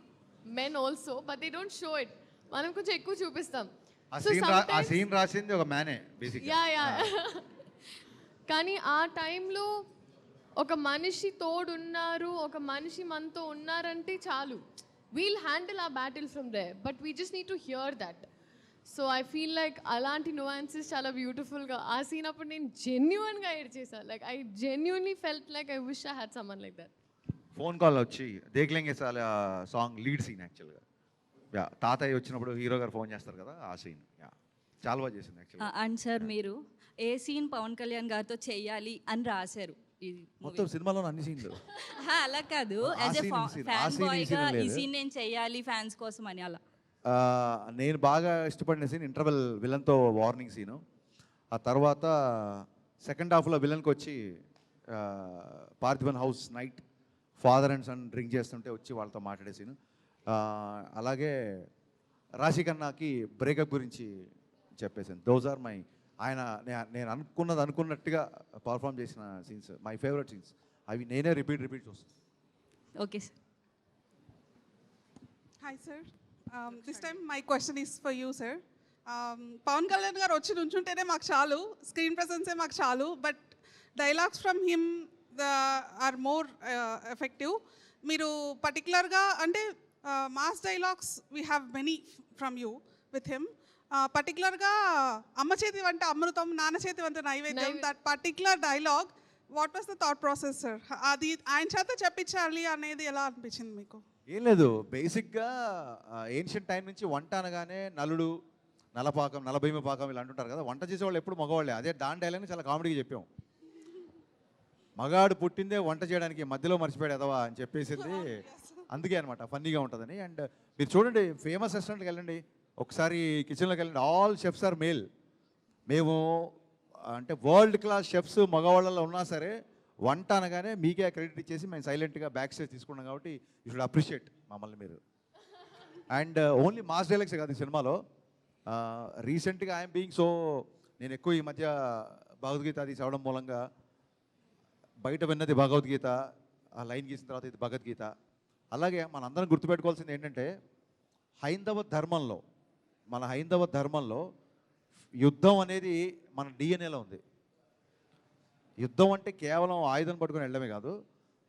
men also, but they don't show it. మనం కొంచెం ఎక్కువ చూపిస్తాం. ఆ సీన్ రాసింది ఒక మ్యానే బేసిక్గా. యా కానీ ఆ టైంలో ఒక మనిషి తోడున్నారు, ఒక మనిషి మనతో ఉన్నారంటే చాలు. వీల్ హ్యాండిల్ ఆ battle from they, but we just need to hear that. So I feel like అలాంటి నువాన్సెస్ చాలా బ్యూటిఫుల్గా ఆ సీన్ అప్పుడు నేను జెన్యున్గా ఎడ్ చేశాను. Like I genuinely felt like I wish I had someone like that. Phone call వచ్చి దేఖ్లేంగే సాల సాంగ్ లీడ్ సీన్ యాక్చువల్గా. యా, తాతయ్య వచ్చినప్పుడు హీరో గారు ఫోన్ చేస్తారు కదా, ఆ సీన్ యా చాలా బాగా చేసింది యాక్చువల్గా. అండ్ సార్ మీరు ఏ సీన్ పవన్ కళ్యాణ్ గారితో చేయాలి అని రాశారు? మొత్తం సినిమాలో అన్ని సీన్లు అలా కాదు, యాజ్ ఎ ఫ్యాన్ బాయ్గా ఈ సీన్ నేను చేయాలి ఫ్యాన్స్ కోసం అని అలా. నేను బాగా ఇష్టపడిన సీన్ ఇంటర్వెల్ విలన్తో వార్నింగ్ సీను. ఆ తర్వాత సెకండ్ హాఫ్లో విలన్కి వచ్చి Parthivan house night father and son drink చేస్తుంటే వచ్చి వాళ్ళతో మాట్లాడే సీను. అలాగే రాశి ఖన్నాకి బ్రేకప్ గురించి చెప్పేసాను. దోస్ ఆర్ మై నేను అనుకున్నట్టుగా పర్ఫామ్ చేసిన సీన్స్, మై ఫేవరెట్ సీన్స్. అవి నేనే రిపీట్ చూస్తాను. Okay sir. Hi sir, this time my question is for you sir. Pavan Kalyan garu వచ్చి నుంచుంటేనే మాకు చాలు, స్క్రీన్ ప్రెసెన్సే మాకు చాలు, but dialogues from him are more effective. మీరు పర్టికులర్గా అంటే mass dialogues we have many from you with him. పర్టికులర్గా అమ్మ చేతి వంట అమృతం, నాన్న చేతి వంట నైవేద్యం, that particular dialogue, what was the thought process sir? అది ఆయన చేత చెప్పించాలి అనేది ఎలా అనిపించింది మీకు? ఏం లేదు, బేసిక్గా ఏన్షియంట్ టైం నుంచి వంట అనగానే నలుడు, నలపాకం, నలభీమ పాకం ఇలా అంటుంటారు కదా. వంట చేసేవాళ్ళు ఎప్పుడు మగవాళ్ళే. అదే దాని డైలాగ్ని చాలా కామెడీగా చెప్పాం. మగాడు పుట్టిందే వంట చేయడానికి, మధ్యలో మర్చిపోయాడు ఎదవా అని చెప్పేసింది అందుకే అనమాట, ఫన్నీగా ఉంటుందని. అండ్ మీరు చూడండి, ఫేమస్ రెస్టారెంట్కి వెళ్ళండి ఒకసారి, కిచెన్లోకి వెళ్ళండి, ఆల్ షెఫ్స్ ఆర్ మేల్. మేము అంటే వరల్డ్ క్లాస్ షెఫ్స్ మగవాళ్ళలో ఉన్నా సరే వంట అనగానే మీకే క్రెడిట్ ఇచ్చేసి మేము సైలెంట్గా బ్యాక్ స్టేజ్ తీసుకున్నాం. కాబట్టి యూ షుడ్ అప్రిషియేట్ మమ్మల్ని మీరు. అండ్ ఓన్లీ మాస్ డైలాగ్స్ కాదు ఈ సినిమాలో. రీసెంట్గా ఐఎమ్ బీయింగ్ సో, నేను ఎక్కువ ఈ మధ్య భగవద్గీత అది చదవడం మూలంగా బయట విన్నది భగవద్గీత, ఆ లైన్ గీసిన తర్వాత ఇది భగవద్గీత. అలాగే మనందరం గుర్తుపెట్టుకోవాల్సింది ఏంటంటే హైందవ ధర్మంలో యుద్ధం అనేది మన డిఎన్ఏలో ఉంది. యుద్ధం అంటే కేవలం ఆయుధం పట్టుకొని వెళ్ళడమే కాదు,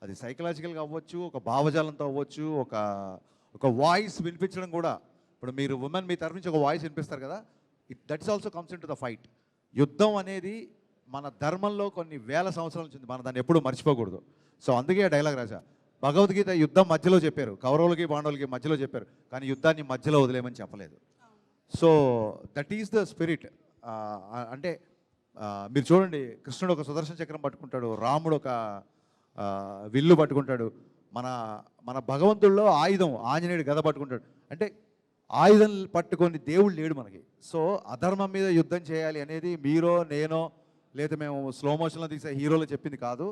అది సైకలాజికల్గా అవ్వచ్చు, ఒక భావజాలంతో అవ్వచ్చు, ఒక వాయిస్ వినిపించడం కూడా. ఇప్పుడు మీరు ఉమెన్ మీ తరఫు నుంచి ఒక వాయిస్ వినిపిస్తారు కదా, that is also comes in to the fight. యుద్ధం అనేది మన ధర్మంలో కొన్ని వేల సంవత్సరాల నుంచి ఉంది, మనం దాన్ని ఎప్పుడూ మర్చిపోకూడదు. సో అందుకే ఆ డైలాగ్ రాజా. భగవద్గీత యుద్ధం మధ్యలో చెప్పారు, కౌరవులకి పాండవులకి మధ్యలో చెప్పారు, కానీ యుద్ధాన్ని మధ్యలో వదిలేయమని చెప్పలేదు. So that is the spirit. అంటే మీరు చూడండి, కృష్ణుడు ఒక సుదర్శన చక్రం పట్టుకుంటాడు, రాముడు ఒక విల్లు పట్టుకుంటాడు, మన భగవంతుల్లో ఆయుధం ఆంజనేయుడు గద పట్టుకుంటాడు. అంటే ఆయుధం పట్టుకొని దేవుడు లేడు మనకి. సో అధర్మం మీద యుద్ధం చేయాలి అనేది మీరో నేనో లేదా మేము స్లో మోషన్లో తీసే హీరోలో చెప్పింది కాదు.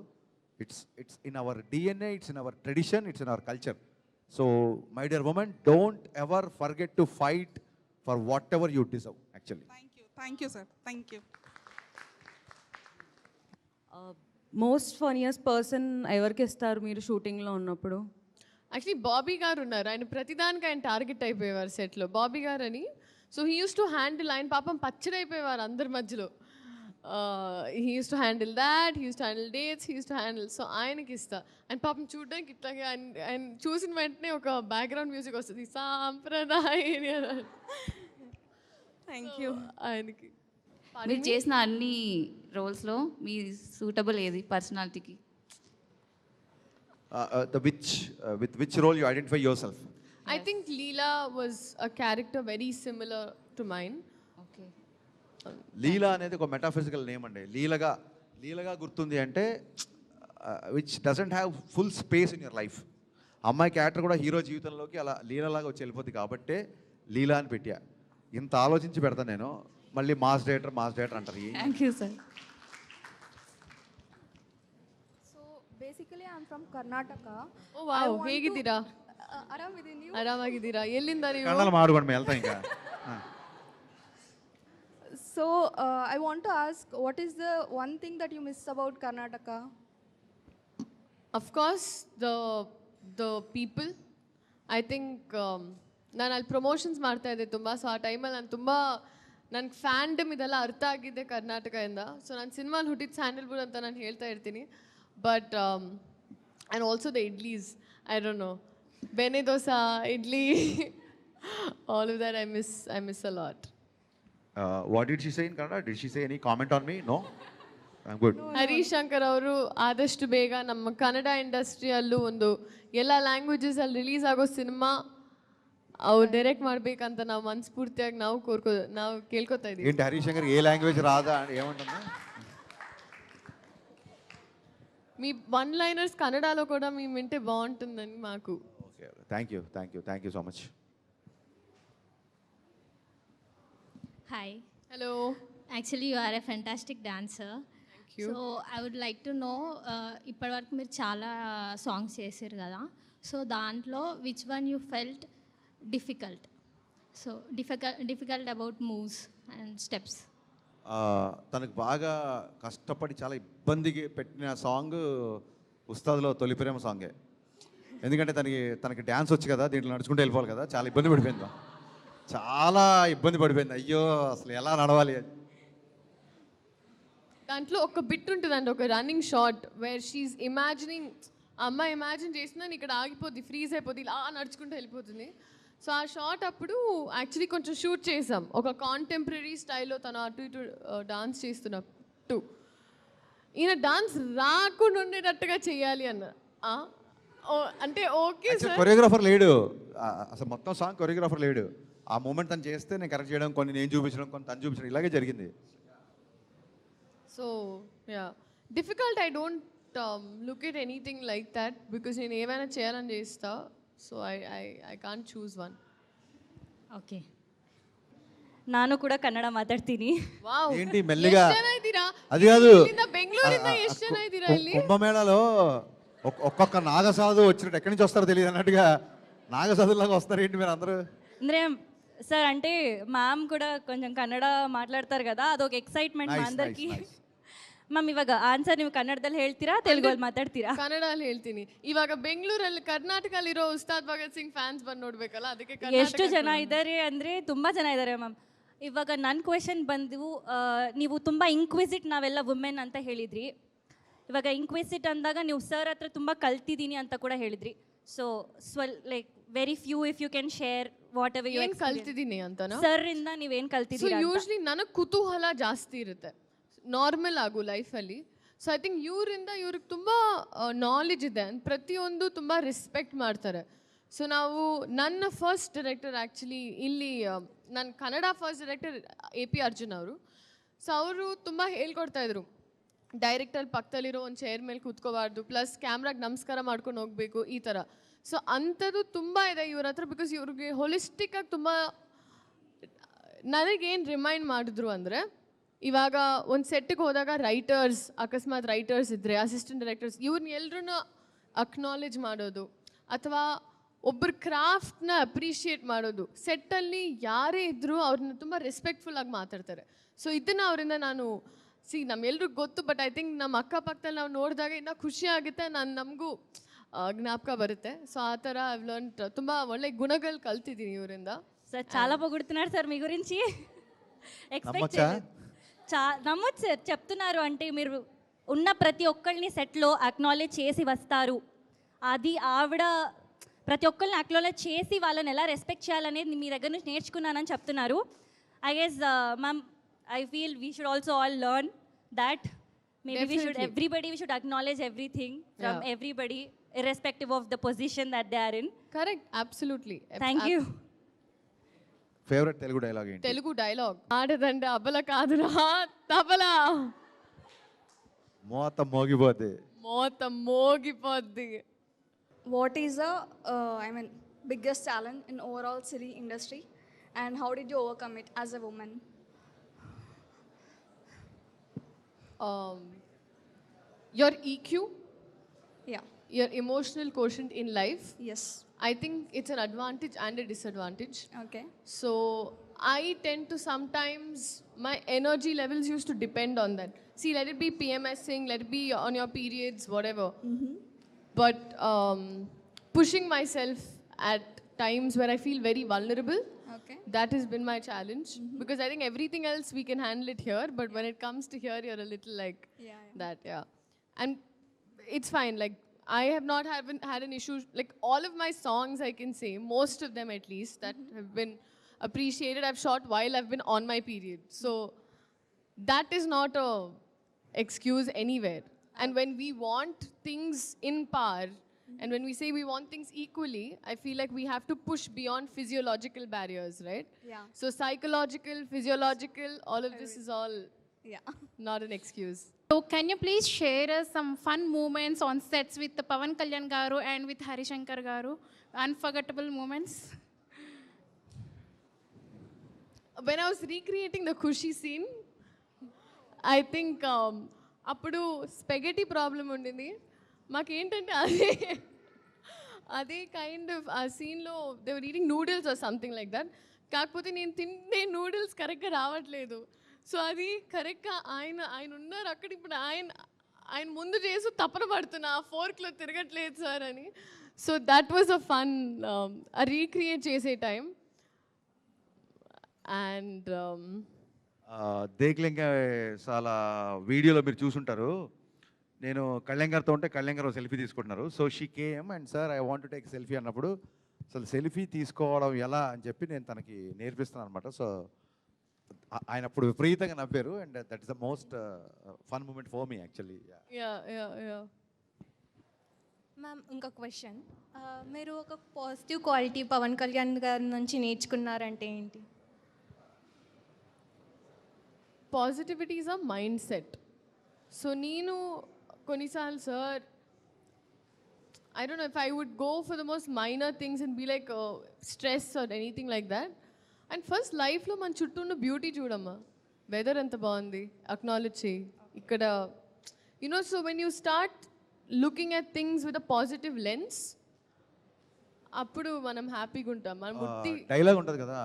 It's in our DNA, it's in our tradition, it's in our culture. So my dear women, don't ever forget to fight for what ever you deserve actually. Thank you sir, thank you. Most funniest person ఎవరికి ఇస్తారు మీరు షూటింగ్లో ఉన్నప్పుడు? యాక్చువల్లీ బాబీ గారు ఉన్నారు, ఆయన ప్రతిదానికి ఆయన టార్గెట్ అయిపోయేవారు సెట్లో. బాబీ గారు అని. So he use to handle, ఆయన పాపం పచ్చడైపోయేవారు అందరి మధ్యలో. He use to handle that, he use to handle dates, he use to handle. So ఆయనకి ఇస్తా. ఆయన పాపం చూడడానికి ఇట్లాగే ఆయన చూసిన వెంటనే ఒక బ్యాక్గ్రౌండ్ మ్యూజిక్ వస్తుంది, సాంప్రదాయ. Thank you. ఆయనకి మీరు చేసిన అన్ని రోల్స్లో మీ సూటబుల్ ఏది పర్సనాలిటీకి? With which role you identify yourself? I think Leela was a character very similar to mine. Okay. లీలా అనేది ఒక మెటాఫిజికల్ నేమ్ అండి. లీలగా గుర్తుంది అంటే which doesn't have full space in your life. అమ్మాయి క్యారెక్టర్ కూడా హీరో జీవితంలోకి అలా లీలలాగా వచ్చి వెళ్ళిపోద్ది కాబట్టే లీలా అని పెట్టా. ఇంత ఆలోచించి పెడతాను నేను. మళ్ళీ మాస్ డైరెక్టర్ అంటారు. Thank you sir. Basically, I'm from Karnataka. Oh wow, ಹೇಗಿದ್ದೀರಾ? ಆರಾಮಿದ್ದೀನಿ, ನೀವು? ಆರಾಮಾಗಿದ್ದೀರಾ? ಎಲ್ಲಿಂದ ನೀವು? ಕನ್ನಡ ಮಾಡ್ಕೊಂಡು ಮೇಲ್ತಾ ఇంకా. So, I want to ask, what is the one thing that you miss about Karnataka? Of course, the people. I think ನಾನು ಅಲ್ಲಿ ಪ್ರಮೋಷನ್ಸ್ ಮಾಡ್ತಾ ಇದ್ದೆ ತುಂಬ. ಸೊ ಆ ಟೈಮಲ್ಲಿ ನಾನು ತುಂಬ ನನಗೆ ಫ್ಯಾಂಡಮ್ ಇದೆಲ್ಲ ಅರ್ಥ ಆಗಿದ್ದೆ ಕರ್ನಾಟಕದಿಂದ. ಸೊ ನಾನು ಸಿನಿಮಾಲಿ ಹುಟ್ಟಿದ ಸ್ಯಾಂಡಲ್ವುಡ್ ಅಂತ ನಾನು ಹೇಳ್ತಾ ಇರ್ತೀನಿ. But and also the idlis, I don't know, bene dosa, idli, all of that I miss a lot. What did she say in Kannada? Did she say any comment on me? No? I'm good. Harish Shankar ಅವರು ಆದಷ್ಟು ಬೇಗ ನಮ್ಮ ಕನ್ನಡ ಇಂಡಸ್ಟ್ರಿಯಲ್ಲೂ ಒಂದು ಎಲ್ಲ ಲ್ಯಾಂಗ್ವೇಜಸ್ ಅಲ್ಲಿ ರಿಲೀಸ್ ಆಗೋ ಸಿನಿಮಾ ಅವ್ರು ಡೈರೆಕ್ಟ್ ಮಾಡ್ಬೇಕಂತ ನಾವು ಮನಸ್ಫೂರ್ತಿಯಾಗಿ ನಾವು ಕೇಳ್ಕೊತಾ ಇದೀವಿ. ఏంటి హరీష్ శంకర్ ఏ లాంగ్వేజ్ రాదా ఏమంటున్నా? మీ వన్ లైనర్స్ కన్నడలో కూడా మేము వింటే బాగుంటుందని మాకు. Okay, thank you so much. Hi. Hello. Actually, you are a fantastic dancer. Thank you. So, I would like to know, ఇప్పటివరకు మీరు చాలా సాంగ్స్ చేశారు కదా, సో దాంట్లో which one you felt difficult? So difficult about moves and steps. తనకు బాగా కష్టపడి చాలా ఇబ్బందికి పెట్టిన సాంగ్ ఉస్తాద్లో తొలి ప్రేమ సాంగే. ఎందుకంటే తనకి డ్యాన్స్ వచ్చి కదా, దీంట్లో నడుచుకుంటూ వెళ్ళిపోవాలి కదా, చాలా ఇబ్బంది పడిపోయింది. అయ్యో అసలు ఎలా నడవాలి అని. దాంట్లో ఒక బిట్ ఉంటుందండి, ఒక running shot where she imagining, అమ్మాయి ఇమాజిన్ చేసిందని ఇక్కడ ఆగిపోద్ది, ఫ్రీజ్ అయిపోద్ది, ఇలా నడుచుకుంటూ వెళ్ళిపోతుంది. సో ఆ షాట్ అప్పుడు యాక్చువల్లీ కొంచెం షూట్ చేసాం, ఒక కాంటెంపరీ స్టైల్లో తను అటు ఇటు డాన్స్ చేస్తున్నట్టు. ఈయన డాన్స్ రాకుండా ఉండేటట్టుగా చేయాలి అన్న. అంటే ఓకే సార్, కొరియోగ్రాఫర్ లేడు అసలు, మొత్తం సాంగ్ కొరియోగ్రాఫర్ లేడు. ఆ మూమెంట్ తను చేస్తే నేను కరెక్ట్ చేయడం, కొన్ని నేను చూపించడం, కొన్ని తను చూపించడం, ఇలాగే జరిగింది. So yeah, difficult I don't look at anything like that, because నేను ఏమైనా చేయాలని చేస్తా. So I can't choose one. Okay, ನಾನು ಕೂಡ ಕನ್ನಡ ಮಾತಾಡ್ತೀನಿ. ఏంటి మెల్లిగా, అది కాదు, కుంభమేళాలో ఒక్కొక్క నాగసాధు వచ్చినట్టు ఎక్కడి నుంచి వస్తారో తెలియదు అన్నట్టుగా నాగసాధులాగా వస్తారు ఏంటి మీరు అందరూ? ಅಂದ್ರೆ సార్ అంటే మ్యామ్ కూడా కొంచెం కన్నడ మాట్లాడతారు కదా, అదొక ఎక్సైట్మెంట్ మా అందరికి. ಮ್ಯಾಮ್ ಇವಾಗ ಆನ್ಸರ್ ನೀವು ಕನ್ನಡದಲ್ಲಿ ಹೇಳ್ತೀರಾ ತೆಲುಗಲ್ಲಿ ಮಾತಾಡ್ತೀರಾ? ಕನ್ನಡಲ್ಲಿ ಹೇಳ್ತೀನಿ. ಇವಾಗ ಬೆಂಗಳೂರಲ್ಲಿ ಕರ್ನಾಟಕದಲ್ಲಿರೋ ಉಸ್ತಾದ್ ಭಗತ್ ಸಿಂಗ್ ಫ್ಯಾನ್ಸ್ ಬಂದು ನೋಡ್ಬೇಕಲ್ಲ, ಅದಕ್ಕೆ ಎಷ್ಟು ಜನ ಇದ್ದಾರೆ ಅಂದರೆ ತುಂಬ ಜನ ಇದ್ದಾರೆ ಮ್ಯಾಮ್. ಇವಾಗ ನನ್ನ ಕ್ವೆಶನ್ ಬಂದು ನೀವು ತುಂಬ ಇಂಕ್ವಿಸಿಟ್ ನಾವೆಲ್ಲ ವುಮೆನ್ ಅಂತ ಹೇಳಿದ್ರಿ. ಇವಾಗ ಇಂಕ್ವಿಸಿಟ್ ಅಂದಾಗ ನೀವು ಸರ್ ಹತ್ರ ತುಂಬ ಕಲ್ತಿದ್ದೀನಿ ಅಂತ ಕೂಡ ಹೇಳಿದ್ರಿ. So like very few if you can share whatever you ಕಲ್ತಿದ್ದೀನಿ ಅಂತ ಸರ್ ಇಂದ ನೀವೇನು ಕಲ್ತಿದ್ದೀರಾ? ಯೂಶ್ವಲಿ ನನಗೆ ಕುತೂಹಲ ಜಾಸ್ತಿ ಇರುತ್ತೆ ನಾರ್ಮಲ್ ಆಗು ಲೈಫಲ್ಲಿ. ಸೊ ಐ ಥಿಂಕ್ ಇವ್ರಿಗೆ ತುಂಬ ನಾಲೆಜ್ ಇದೆ, ಪ್ರತಿಯೊಂದು ತುಂಬ ರೆಸ್ಪೆಕ್ಟ್ ಮಾಡ್ತಾರೆ. ಸೊ ನಾವು ನನ್ನ ಫಸ್ಟ್ ಡೈರೆಕ್ಟರ್ ಆ್ಯಕ್ಚುಲಿ ಇಲ್ಲಿ ನನ್ನ Kannada first director AP Arjun ಅವರು. ಸೊ ಅವರು ತುಂಬ ಹೇಳ್ಕೊಡ್ತಾಯಿದ್ರು, ಡೈರೆಕ್ಟರ್ ಪಕ್ಕದಲ್ಲಿರೋ ಒಂದು ಚೇರ್ ಮೇಲೆ ಕೂತ್ಕೋಬಾರ್ದು, ಪ್ಲಸ್ ಕ್ಯಾಮ್ರಾಗೆ ನಮಸ್ಕಾರ ಮಾಡ್ಕೊಂಡು ಹೋಗಬೇಕು, ಈ ಥರ. ಸೊ ಅಂಥದ್ದು ತುಂಬ ಇದೆ ಇವ್ರ ಹತ್ರ. ಬಿಕಾಸ್ ಇವ್ರಿಗೆ ಹೊಲಿಸ್ಟಿಕ್ಕಾಗಿ ತುಂಬ ನನಗೇನು ರಿಮೈಂಡ್ ಮಾಡಿದ್ರು ಅಂದರೆ, ಇವಾಗ ಒಂದು ಸೆಟ್ಟಿಗೆ ಹೋದಾಗ ರೈಟರ್ಸ್, ಅಕಸ್ಮಾತ್ ರೈಟರ್ಸ್ ಇದ್ದರೆ, ಅಸಿಸ್ಟೆಂಟ್ ಡೈರೆಕ್ಟರ್ಸ್, ಇವ್ರನ್ನ ಎಲ್ಲರೂ ಅಕ್ನಾಲೇಜ್ ಮಾಡೋದು, ಅಥವಾ ಒಬ್ಬರ ಕ್ರಾಫ್ಟ್ನ ಅಪ್ರಿಷಿಯೇಟ್ ಮಾಡೋದು. ಸೆಟ್ಟಲ್ಲಿ ಯಾರೇ ಇದ್ದರೂ ಅವ್ರನ್ನ ತುಂಬ ರೆಸ್ಪೆಕ್ಟ್ಫುಲ್ಲಾಗಿ ಮಾತಾಡ್ತಾರೆ. ಸೊ ಇದನ್ನು ಅವರಿಂದ ನಾನು ನಮ್ಮೆಲ್ರಿಗೂ ಗೊತ್ತು, ಬಟ್ ಐ ಥಿಂಕ್ ನಮ್ಮ ಅಕ್ಕಪಕ್ಕದಲ್ಲಿ ನಾವು ನೋಡಿದಾಗ ಇನ್ನೂ ಖುಷಿ ಆಗುತ್ತೆ, ನಮಗೂ ಜ್ಞಾಪಕ ಬರುತ್ತೆ. సో ఆ తర ఐ లెర్న్ ತುಂಬ ಒಳ್ಳೆ గుణಗಳು కల్తిದ್ದೀನಿ ಇವರಿಂದ. సార్ చాలా పొగుడుతున్నారు సార్ మీ గురించి. ఎక్స్పెక్ట్ నమ్మొచ్చు సార్, చెప్తున్నారు అంటే మీరు ఉన్న ప్రతి ఒక్కళ్ళని సెట్లో అక్నాలెడ్జ్ చేసి వస్తారు. అది ఆవిడ ప్రతి ఒక్కరిని అక్నాలెడ్జ్ చేసి వాళ్ళని ఎలా రెస్పెక్ట్ చేయాలనేది మీ దగ్గర నుంచి నేర్చుకున్నానని చెప్తున్నారు. I guess ma'am, I feel we should also all learn that. Maybe everybody we should acknowledge everything from everybody, irrespective of the position that they are in. Correct, absolutely. Thank you. Favourite Telugu dialogue ఏంటి? తెలుగు డైలాగ్ ఆడదంటే అబల కాదురా తబలా, మోత మోగిపోద్ది. మోత మోగిపోద్ది. What is the biggest challenge in overall city industry, and how did you overcome it as a woman? Your EQ, Yeah. your emotional quotient in life. Yes. I think it's an advantage and a disadvantage. Okay. So I tend to sometimes, my energy levels used to depend on that. See, let it be PMSing, let it be on your periods, whatever. But pushing myself at times where I feel very vulnerable, Okay. that has been my challenge. Because I think everything else we can handle it here, but when it comes to here, you're a little like that, And it's fine. Like, I have not had an issue. Like, all of my songs, I can say, most of them at least, that have been appreciated, I've shot while I've been on my period. So that is not a excuse anywhere. And when we want things in par, and when we say we want things equally, I feel like we have to push beyond physiological barriers, right? Yeah. So psychological, physiological, all of this is all not an excuse. So can you please share us some fun moments on sets with Pavan Kalyan garu and with Hari Shankar garu? Unforgettable moments. When I was recreating the Khushi scene, I think అప్పుడు స్పెగెటీ ప్రాబ్లం ఉండింది మాకేంటంటే అదే కైండ్ ఆఫ్ ఆ సీన్లో they were eating noodles or something like that. కాకపోతే నేను తినే నూడిల్స్ కరెక్ట్గా రావట్లేదు. సో అది కరెక్ట్గా ఆయన ఉన్నారు అక్కడ, ఇప్పుడు ఆయన ముందు చేసి తపన పడుతున్నా, ఆ ఫోర్క్లో తిరగట్లేదు సార్ అని. So that was a fun recreate చేసే టైం. అండ్ దేక్లింగ చాలా వీడియోలో మీరు చూసుంటారు, నేను కళ్యాణ్ గారితో ఉంటే కళ్యాణ్ గారు సెల్ఫీ తీసుకుంటున్నారు. So she came and sir I want to take selfie అన్నప్పుడు అసలు సెల్ఫీ తీసుకోవడం ఎలా అని చెప్పి నేను తనకి నేర్పిస్తున్నాను అనమాట. సో ఆయన అప్పుడు విపరీతంగా నవ్వారు and that is the most fun moment for me actually. Ma'am, ఇంకో క్వశ్చన్, మీరు ఒక పాజిటివ్ క్వాలిటీ పవన్ కళ్యాణ్ గారి నుంచి నేర్చుకున్నారంటే ఏంటి? Positivity is a mind set. So నేను కొన్నిసార్లు sir I don't know if I would go for the most minor things and be like stress or anything like that. And first లైఫ్లో మన చుట్టూ ఉన్న బ్యూటీ చూడమ్మా, వెదర్ ఎంత బాగుంది అక్నాలెడ్జ్ చేయి ఇక్కడ, you know. So when you start looking at things with a positive lens, అప్పుడు మనం హ్యాపీగా ఉంటాం. మనం డైలాగ్ ఉంటుంది కదా,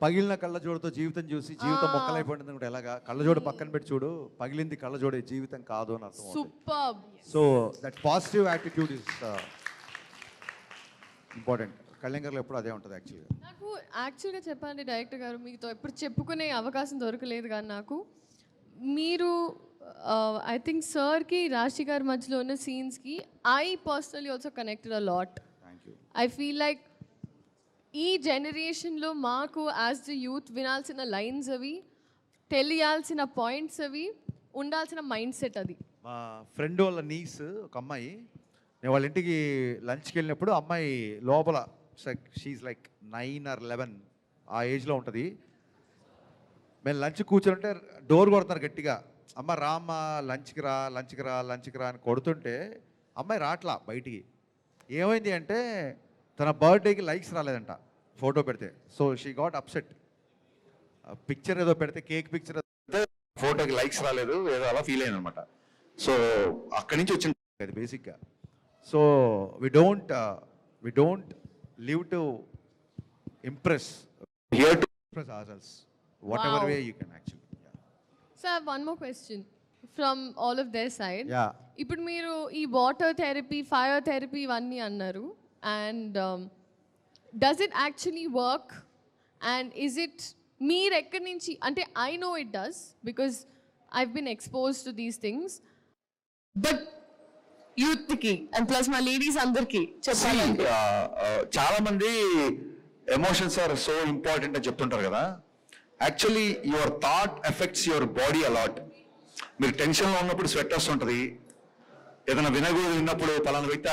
పగిలిన కళ్ళజోడుతో జీవితం చూసి జీవితం మొక్కలైపోయింది అనుకుంటే ఎలాగా, కళ్ళజోడు పక్కన పెట్టి చూడు, పగిలింది కళ్ళజోడే జీవితం కాదు అని అర్థం. Super. So that positive attitude is important. Kalyan గారు ఎప్పుడు అదే ఉంటుంది యాక్చువల్గా. నాకు యాక్చువల్గా చెప్పాలంటే డైరెక్టర్ గారు మీతో ఎప్పుడు చెప్పుకునే అవకాశం దొరకలేదు, కానీ నాకు మీరు ఐ థింక్ సార్కి రాశి గారి మధ్యలో ఉన్న సీన్స్కి I personally also connected a lot. I feel like ఈ జనరేషన్లో మాకు యాజ్ ద యూత్ వినాల్సిన లైన్స్ అవి, తెలియాల్సిన పాయింట్స్ అవి, ఉండాల్సిన మైండ్ సెట్ అది. మా ఫ్రెండ్ వాళ్ళ నీస్ ఒక అమ్మాయి, నేను వాళ్ళ ఇంటికి లంచ్కి వెళ్ళినప్పుడు అమ్మాయి లోపల షీఈ్ లైక్ 9 or 11 ఆ ఏజ్లో ఉంటుంది. మేము లంచ్ కూర్చుంటే డోర్ కొడతారు గట్టిగా, అమ్మ రామ్మ లంచ్కి రా లంచ్కి రా లంచ్కి రా అని కొడుతుంటే అమ్మాయి రాట్లా బయటికి. ఏమైంది అంటే తన బర్త్డేకి లైక్స్ రాలేదంట ఫోటో పెడితే. So she got upset. Picture ఏదో పెడితే, కేక్ పిక్చర్ పెడితే ఫోటోకి లైక్స్ రాలేదు, ఏదో అలా ఫీల్ అయింది అనమాట. సో అక్కడి నుంచి వచ్చింది అది బేసిక్గా. So we don't live to impress, here to impress ourselves whatever way you can actually. So I have one more question from all of their side. Yeah. ఇప్పుడు మీరు ఈ వాటర్ థెరపీ, ఫైర్ థెరపీ ఇవన్నీ అన్నారు, and does it actually work? And is it మీరు ఎక్కడి నుంచి, అంటే I know it does because I been expose to these things, but యూత్కి అండ్ ప్లస్ మా లేడీస్ అందరికీ చెప్పాలంటే చాలా మంది ఎమోషన్స్ ఆర్ సో ఇంపార్టెంట్ అని చెప్తుంటారు కదా. Actually your thought effects your body a lot. మీరు టెన్షన్లో ఉన్నప్పుడు స్వెట్ వస్తుంటుంది, ఏదైనా విన్నప్పుడు పలానా వ్యక్తి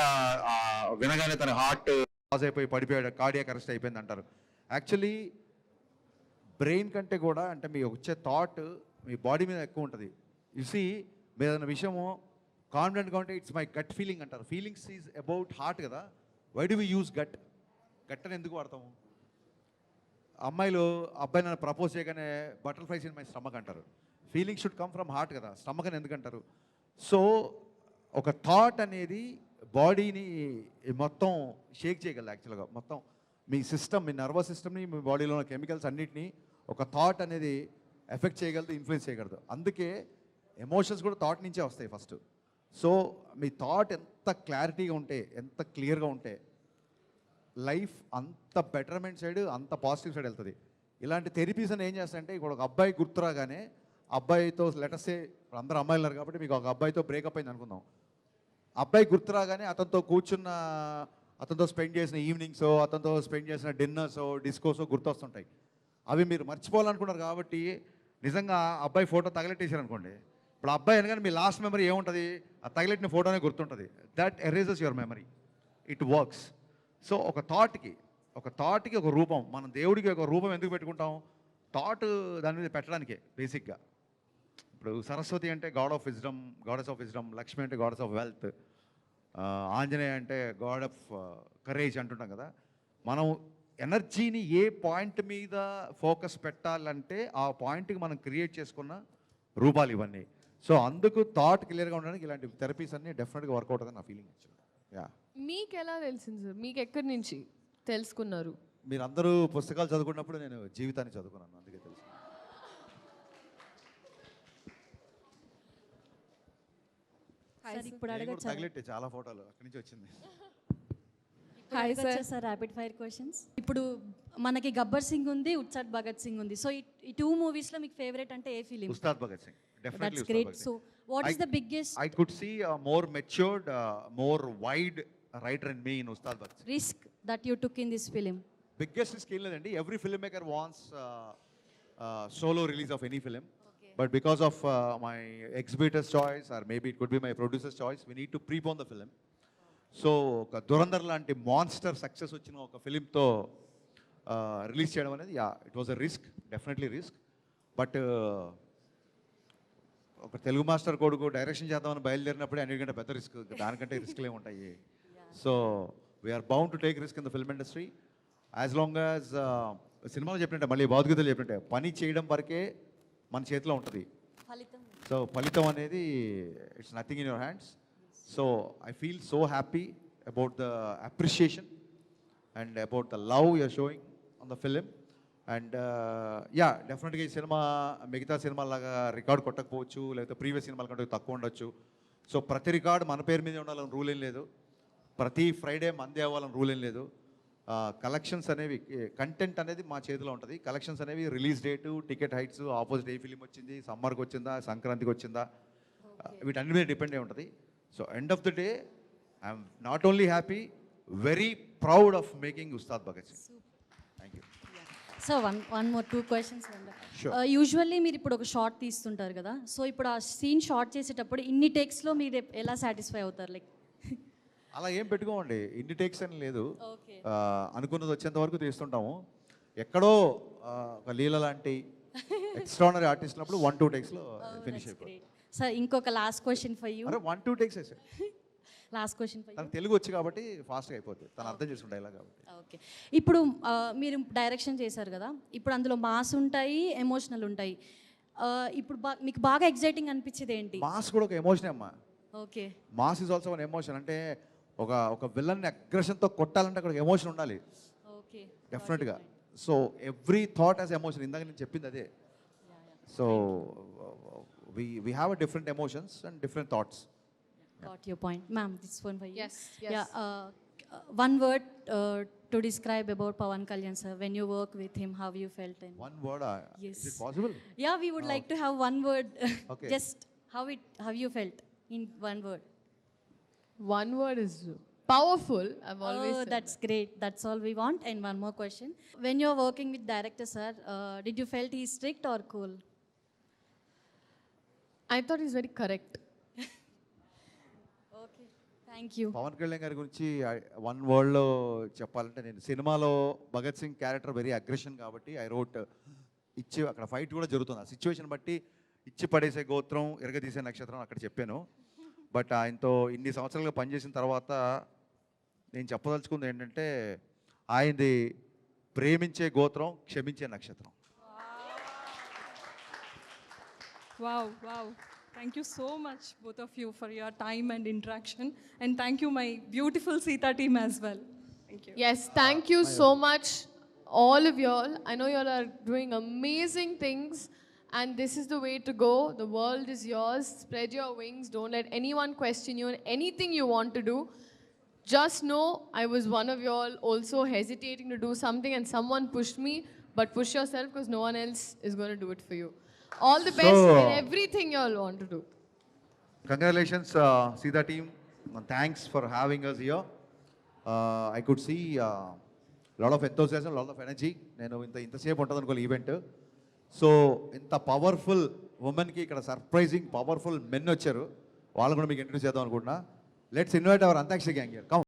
వినగానే తన హార్ట్ పాజ్ అయిపోయి పడిపోయాడు, కార్డియాక్ అరెస్ట్ అయిపోయింది అంటారు. యాక్చువల్లీ బ్రెయిన్ కంటే కూడా అంటే మీ వచ్చే థాట్ మీ బాడీ మీద ఎక్కువ ఉంటుంది. చూసి మీరు ఏదైనా విషయము కాన్ఫిడెంట్గా ఉంటే ఇట్స్ మై గట్ ఫీలింగ్ అంటారు. ఫీలింగ్స్ ఈజ్ అబౌట్ హార్ట్ కదా. Why do we use gut? Gut అని ఎందుకు వాడతాము? అమ్మాయిలు అబ్బాయి నన్ను ప్రపోజ్ చేయగానే బటర్ఫ్లైస్ ఇన్ మై స్టమక్ అంటారు. Feeling should come from heart కదా, స్టమక్ అని ఎందుకంటారు? సో ఒక థాట్ అనేది బాడీని మొత్తం షేక్ చేయగలదు. యాక్చువల్గా మొత్తం మీ సిస్టమ్, మీ నర్వస్ సిస్టమ్ని, మీ బాడీలో ఉన్న కెమికల్స్ అన్నిటినీ ఒక థాట్ అనేది ఎఫెక్ట్ చేయగలదు, ఇన్ఫ్లుయెన్స్ చేయగలదు. అందుకే ఎమోషన్స్ కూడా థాట్ నుంచే వస్తాయి ఫస్ట్. సో మీ థాట్ ఎంత క్లారిటీగా ఉంటే, ఎంత క్లియర్గా ఉంటే లైఫ్ అంత బెటర్మెంట్ సైడ్, అంత పాజిటివ్ సైడ్ వెళ్తుంది. ఇలాంటి థెరపీస్ అని ఏం చేస్తాయంటే, ఇప్పుడు ఒక అబ్బాయి గుర్తురాగానే అబ్బాయితో లెటర్సే, ఇప్పుడు అందరూ అమ్మాయిలు ఉన్నారు కాబట్టి మీకు ఒక అబ్బాయితో బ్రేకప్ అయింది అనుకుందాం. అబ్బాయి గుర్తురాగానే అతనితో కూర్చున్న, అతనితో స్పెండ్ చేసిన ఈవినింగ్సో, అతనితో స్పెండ్ చేసిన డిన్నర్సో, డిస్కోసో గుర్తొస్తుంటాయి. అవి మీరు మర్చిపోవాలనుకున్నారు కాబట్టి నిజంగా అబ్బాయి ఫోటో తగలెట్టేశారు అనుకోండి, ఇప్పుడు అబ్బాయి అనగానే మీ లాస్ట్ మెమరీ ఏముంటుంది? ఆ తగలెట్టిన ఫోటోనే గుర్తుంటుంది. That erases your memory. It works. So ఒక థాట్కి ఒక రూపం, మనం దేవుడికి ఒక రూపం ఎందుకు పెట్టుకుంటాం? థాట్ దాని మీద పెట్టడానికే బేసిక్గా. ఇప్పుడు సరస్వతి అంటే God of wisdom, goddess of wisdom. Lakshmi అంటే గాడెస్ ఆఫ్ వెల్త్. ఆంజనేయ అంటే గాడ్ ఆఫ్ కరేజ్ అంటుంటాం కదా. మనం ఎనర్జీని ఏ పాయింట్ మీద ఫోకస్ పెట్టాలంటే ఆ పాయింట్కి మనం క్రియేట్ చేసుకున్న రూపాలు ఇవన్నీ. సో అందుకు థాట్ క్లియర్గా ఉండడానికి ఇలాంటి థెరపీస్ అన్నీ డెఫినెట్గా వర్కౌట్ అవుతుంది నా ఫీలింగ్. యా. మీకు ఎలా తెలిసింది సార్? మీకు ఎక్కడి నుంచి తెలుసుకున్నారు? మీరందరూ పుస్తకాలు చదువుకున్నప్పుడు నేను జీవితాన్ని చదువుకున్నాను, అందుకే తెలుసు. ఇప్పుడు అడగచ్చా? తగిలెట్టే చాలా ఫోటోలు అక్కడి నుంచి వచ్చింది. Hi sir, rapid fire questions. ఇప్పుడు మనకి గబ్బర్ సింగ్ ఉంది, ఉత్సాద్ భగత్ సింగ్ ఉంది. సో ఈ 2 మూవీస్లో మీకు ఫేవరెట్ అంటే ఏ film? Ustaad Bhagat Singh. Definitely That's great. So what is the biggest? I could see a more matured, more wide writer in me in Ustad Bhagat Singh. Risk that you took in this film? Biggest risk ఏం లేదండి. Every filmmaker wants solo release of any film. Okay. But because of my exhibitor's choice or maybe it could be my producer's choice, we need to prepone the film. So ఒక దురంధర్ లాంటి మాన్స్టర్ సక్సెస్ వచ్చిన ఒక ఫిలింతో రిలీజ్ చేయడం అనేది it was a risk, definitely risk. But ఒక తెలుగు మాస్టర్ కొడుకు డైరెక్షన్ చేద్దామని బయలుదేరినప్పుడే అన్నిటికంటే పెద్ద రిస్క్, దానికంటే రిస్క్లు ఏముంటాయి. So we're bound to take risk in the film industry as long as సినిమాలో చెప్పినట్టే, మళ్ళీ భౌతికతలు చెప్పినట్టే పని చేయడం వరకే మన చేతిలో ఉంటుంది. సో ఫలితం అనేది it's nothing in your hands. So I feel so happy about the appreciation and about the love you're showing on the film. And yeah డెఫినెట్గా ఈ సినిమా మిగతా సినిమాలాగా రికార్డ్ కొట్టకపోవచ్చు, లేకపోతే ప్రీవియస్ సినిమాల కంటే తక్కువ ఉండొచ్చు. సో ప్రతి రికార్డు మన పేరు మీద ఉండాలని రూల్ ఏం లేదు, ప్రతి ఫ్రైడే మందే అవ్వాలని రూల్ ఏం లేదు. కలెక్షన్స్ అనేవి, కంటెంట్ అనేది మా చేతిలో ఉంటుంది. కలెక్షన్స్ అనేవి release date, ticket heights, opposite ఏ ఫిలిం వచ్చింది, సమ్మర్కి వచ్చిందా, సంక్రాంతికి వచ్చిందా, వీటన్ని మీద డిపెండ్ అయి ఉంటుంది. So end of the day I'm not only happy, very proud of making Ustaad Bhagat Singh. Thank you. So one more 2 questions. Sure. Usually మీరు ఇప్పుడు ఒక షార్ట్ తీస్తుంటారు కదా, సో ఇప్పుడు ఆ సీన్ షార్ట్ చేసేటప్పుడు ఇన్ని టేక్స్లో మీరు ఎలా సాటిస్ఫై అవుతారు? లైక్ అలా ఏం పెట్టుకోమండి, ఇన్ని టేక్స్ అని లేదు. అనుకున్నది వచ్చేంత వరకు తీస్తుంటాము. ఎక్కడో ఒక లీల లాంటి ఎక్స్ట్రానరీ ఆర్టిస్ట్ ఉన్నప్పుడు 1-2 టేక్స్లో ఫినిష్ అయిపోయింది. సార్ ఇంకొక last question for you. 1-2 takes వేసాడు. Last question for you. తనకు తెలుగు వచ్చి కాబట్టి ఫాస్ట్గా అయిపోతుంది, తను అర్థం చేసుకుంటా ఇలా కాబట్టి. ఓకే, ఇప్పుడు మీరు డైరెక్షన్ చేశారు కదా, ఇప్పుడు అందులో మాస్ ఉంటాయి, ఎమోషనల్ ఉంటాయి. ఇప్పుడు మీకు బాగా ఎగ్జైటింగ్ అనిపించేది ఏంటి? మాస్ కూడా ఒక ఎమోషనే అమ్మా. Okay, mass is also one emotion. అంటే ఒక విలన్ని అగ్రెషన్తో కొట్టాలంటే అక్కడ ఎమోషన్ ఉండాలి. ఓకే, డెఫినెట్గా. So every thought as emotion, ఇందాక నేను చెప్పింది అదే. So we have a different emotions and different thoughts. Got your point. Ma'am, this one for you. Yes. Yeah, one word to describe about Pawan Kalyan sir. When you work with him, how you felt? And One word? Yes. Is it possible? Yeah, we would like to have one word. Okay. Just how you felt in one word. One word is powerful. I've always said That's great. That's all we want. And one more question. When you're working with director sir, did you felt he's strict or cool? I thought he's very correct. Okay, thank you. Pavan Kalyan గారి గురించి 1 wordలో చెప్పాలంటే, నేను సినిమాలో Bhagat Singh character very aggression కాబట్టి ఐ రోట్ ఇచ్చి, అక్కడ ఫైట్ కూడా జరుగుతుంది, ఆ సిచ్యువేషన్ బట్టి ఇచ్చి పడేసే గోత్రం, ఎరగదీసే నక్షత్రం అక్కడ చెప్పాను. బట్ ఆయనతో ఇన్ని సంవత్సరాలుగా పనిచేసిన తర్వాత నేను చెప్పదలుచుకుంది ఏంటంటే, ఆయనది ప్రేమించే గోత్రం, క్షమించే నక్షత్రం. Wow, wow. Thank you so much, both of you, for your time and interaction. And thank you, my beautiful Sita team as well. Thank you. Yes, thank you so much, all of y'all. I know y'all are doing amazing things, and this is the way to go. The world is yours. Spread your wings. Don't let anyone question you in anything you want to do. Just know I was one of y'all also hesitating to do something, and someone pushed me, but push yourself because no one else is going to do it for you. All the best in everything you all want to do. Congratulations, Sita team. Thanks for having us here. I could see lot of enthusiasm, lot of energy. నేను ఇంతసేపు ఉంటుంది అనుకోవాలి ఈవెంట్. సో ఇంత పవర్ఫుల్ ఉమెన్కి ఇక్కడ సర్ప్రైజింగ్ పవర్ఫుల్ మెన్ వచ్చారు, వాళ్ళు కూడా మీకు ఇంట్రడ్యూస్ చేద్దాం అనుకుంటున్నా. Let's invite our antakshari gang here. Come.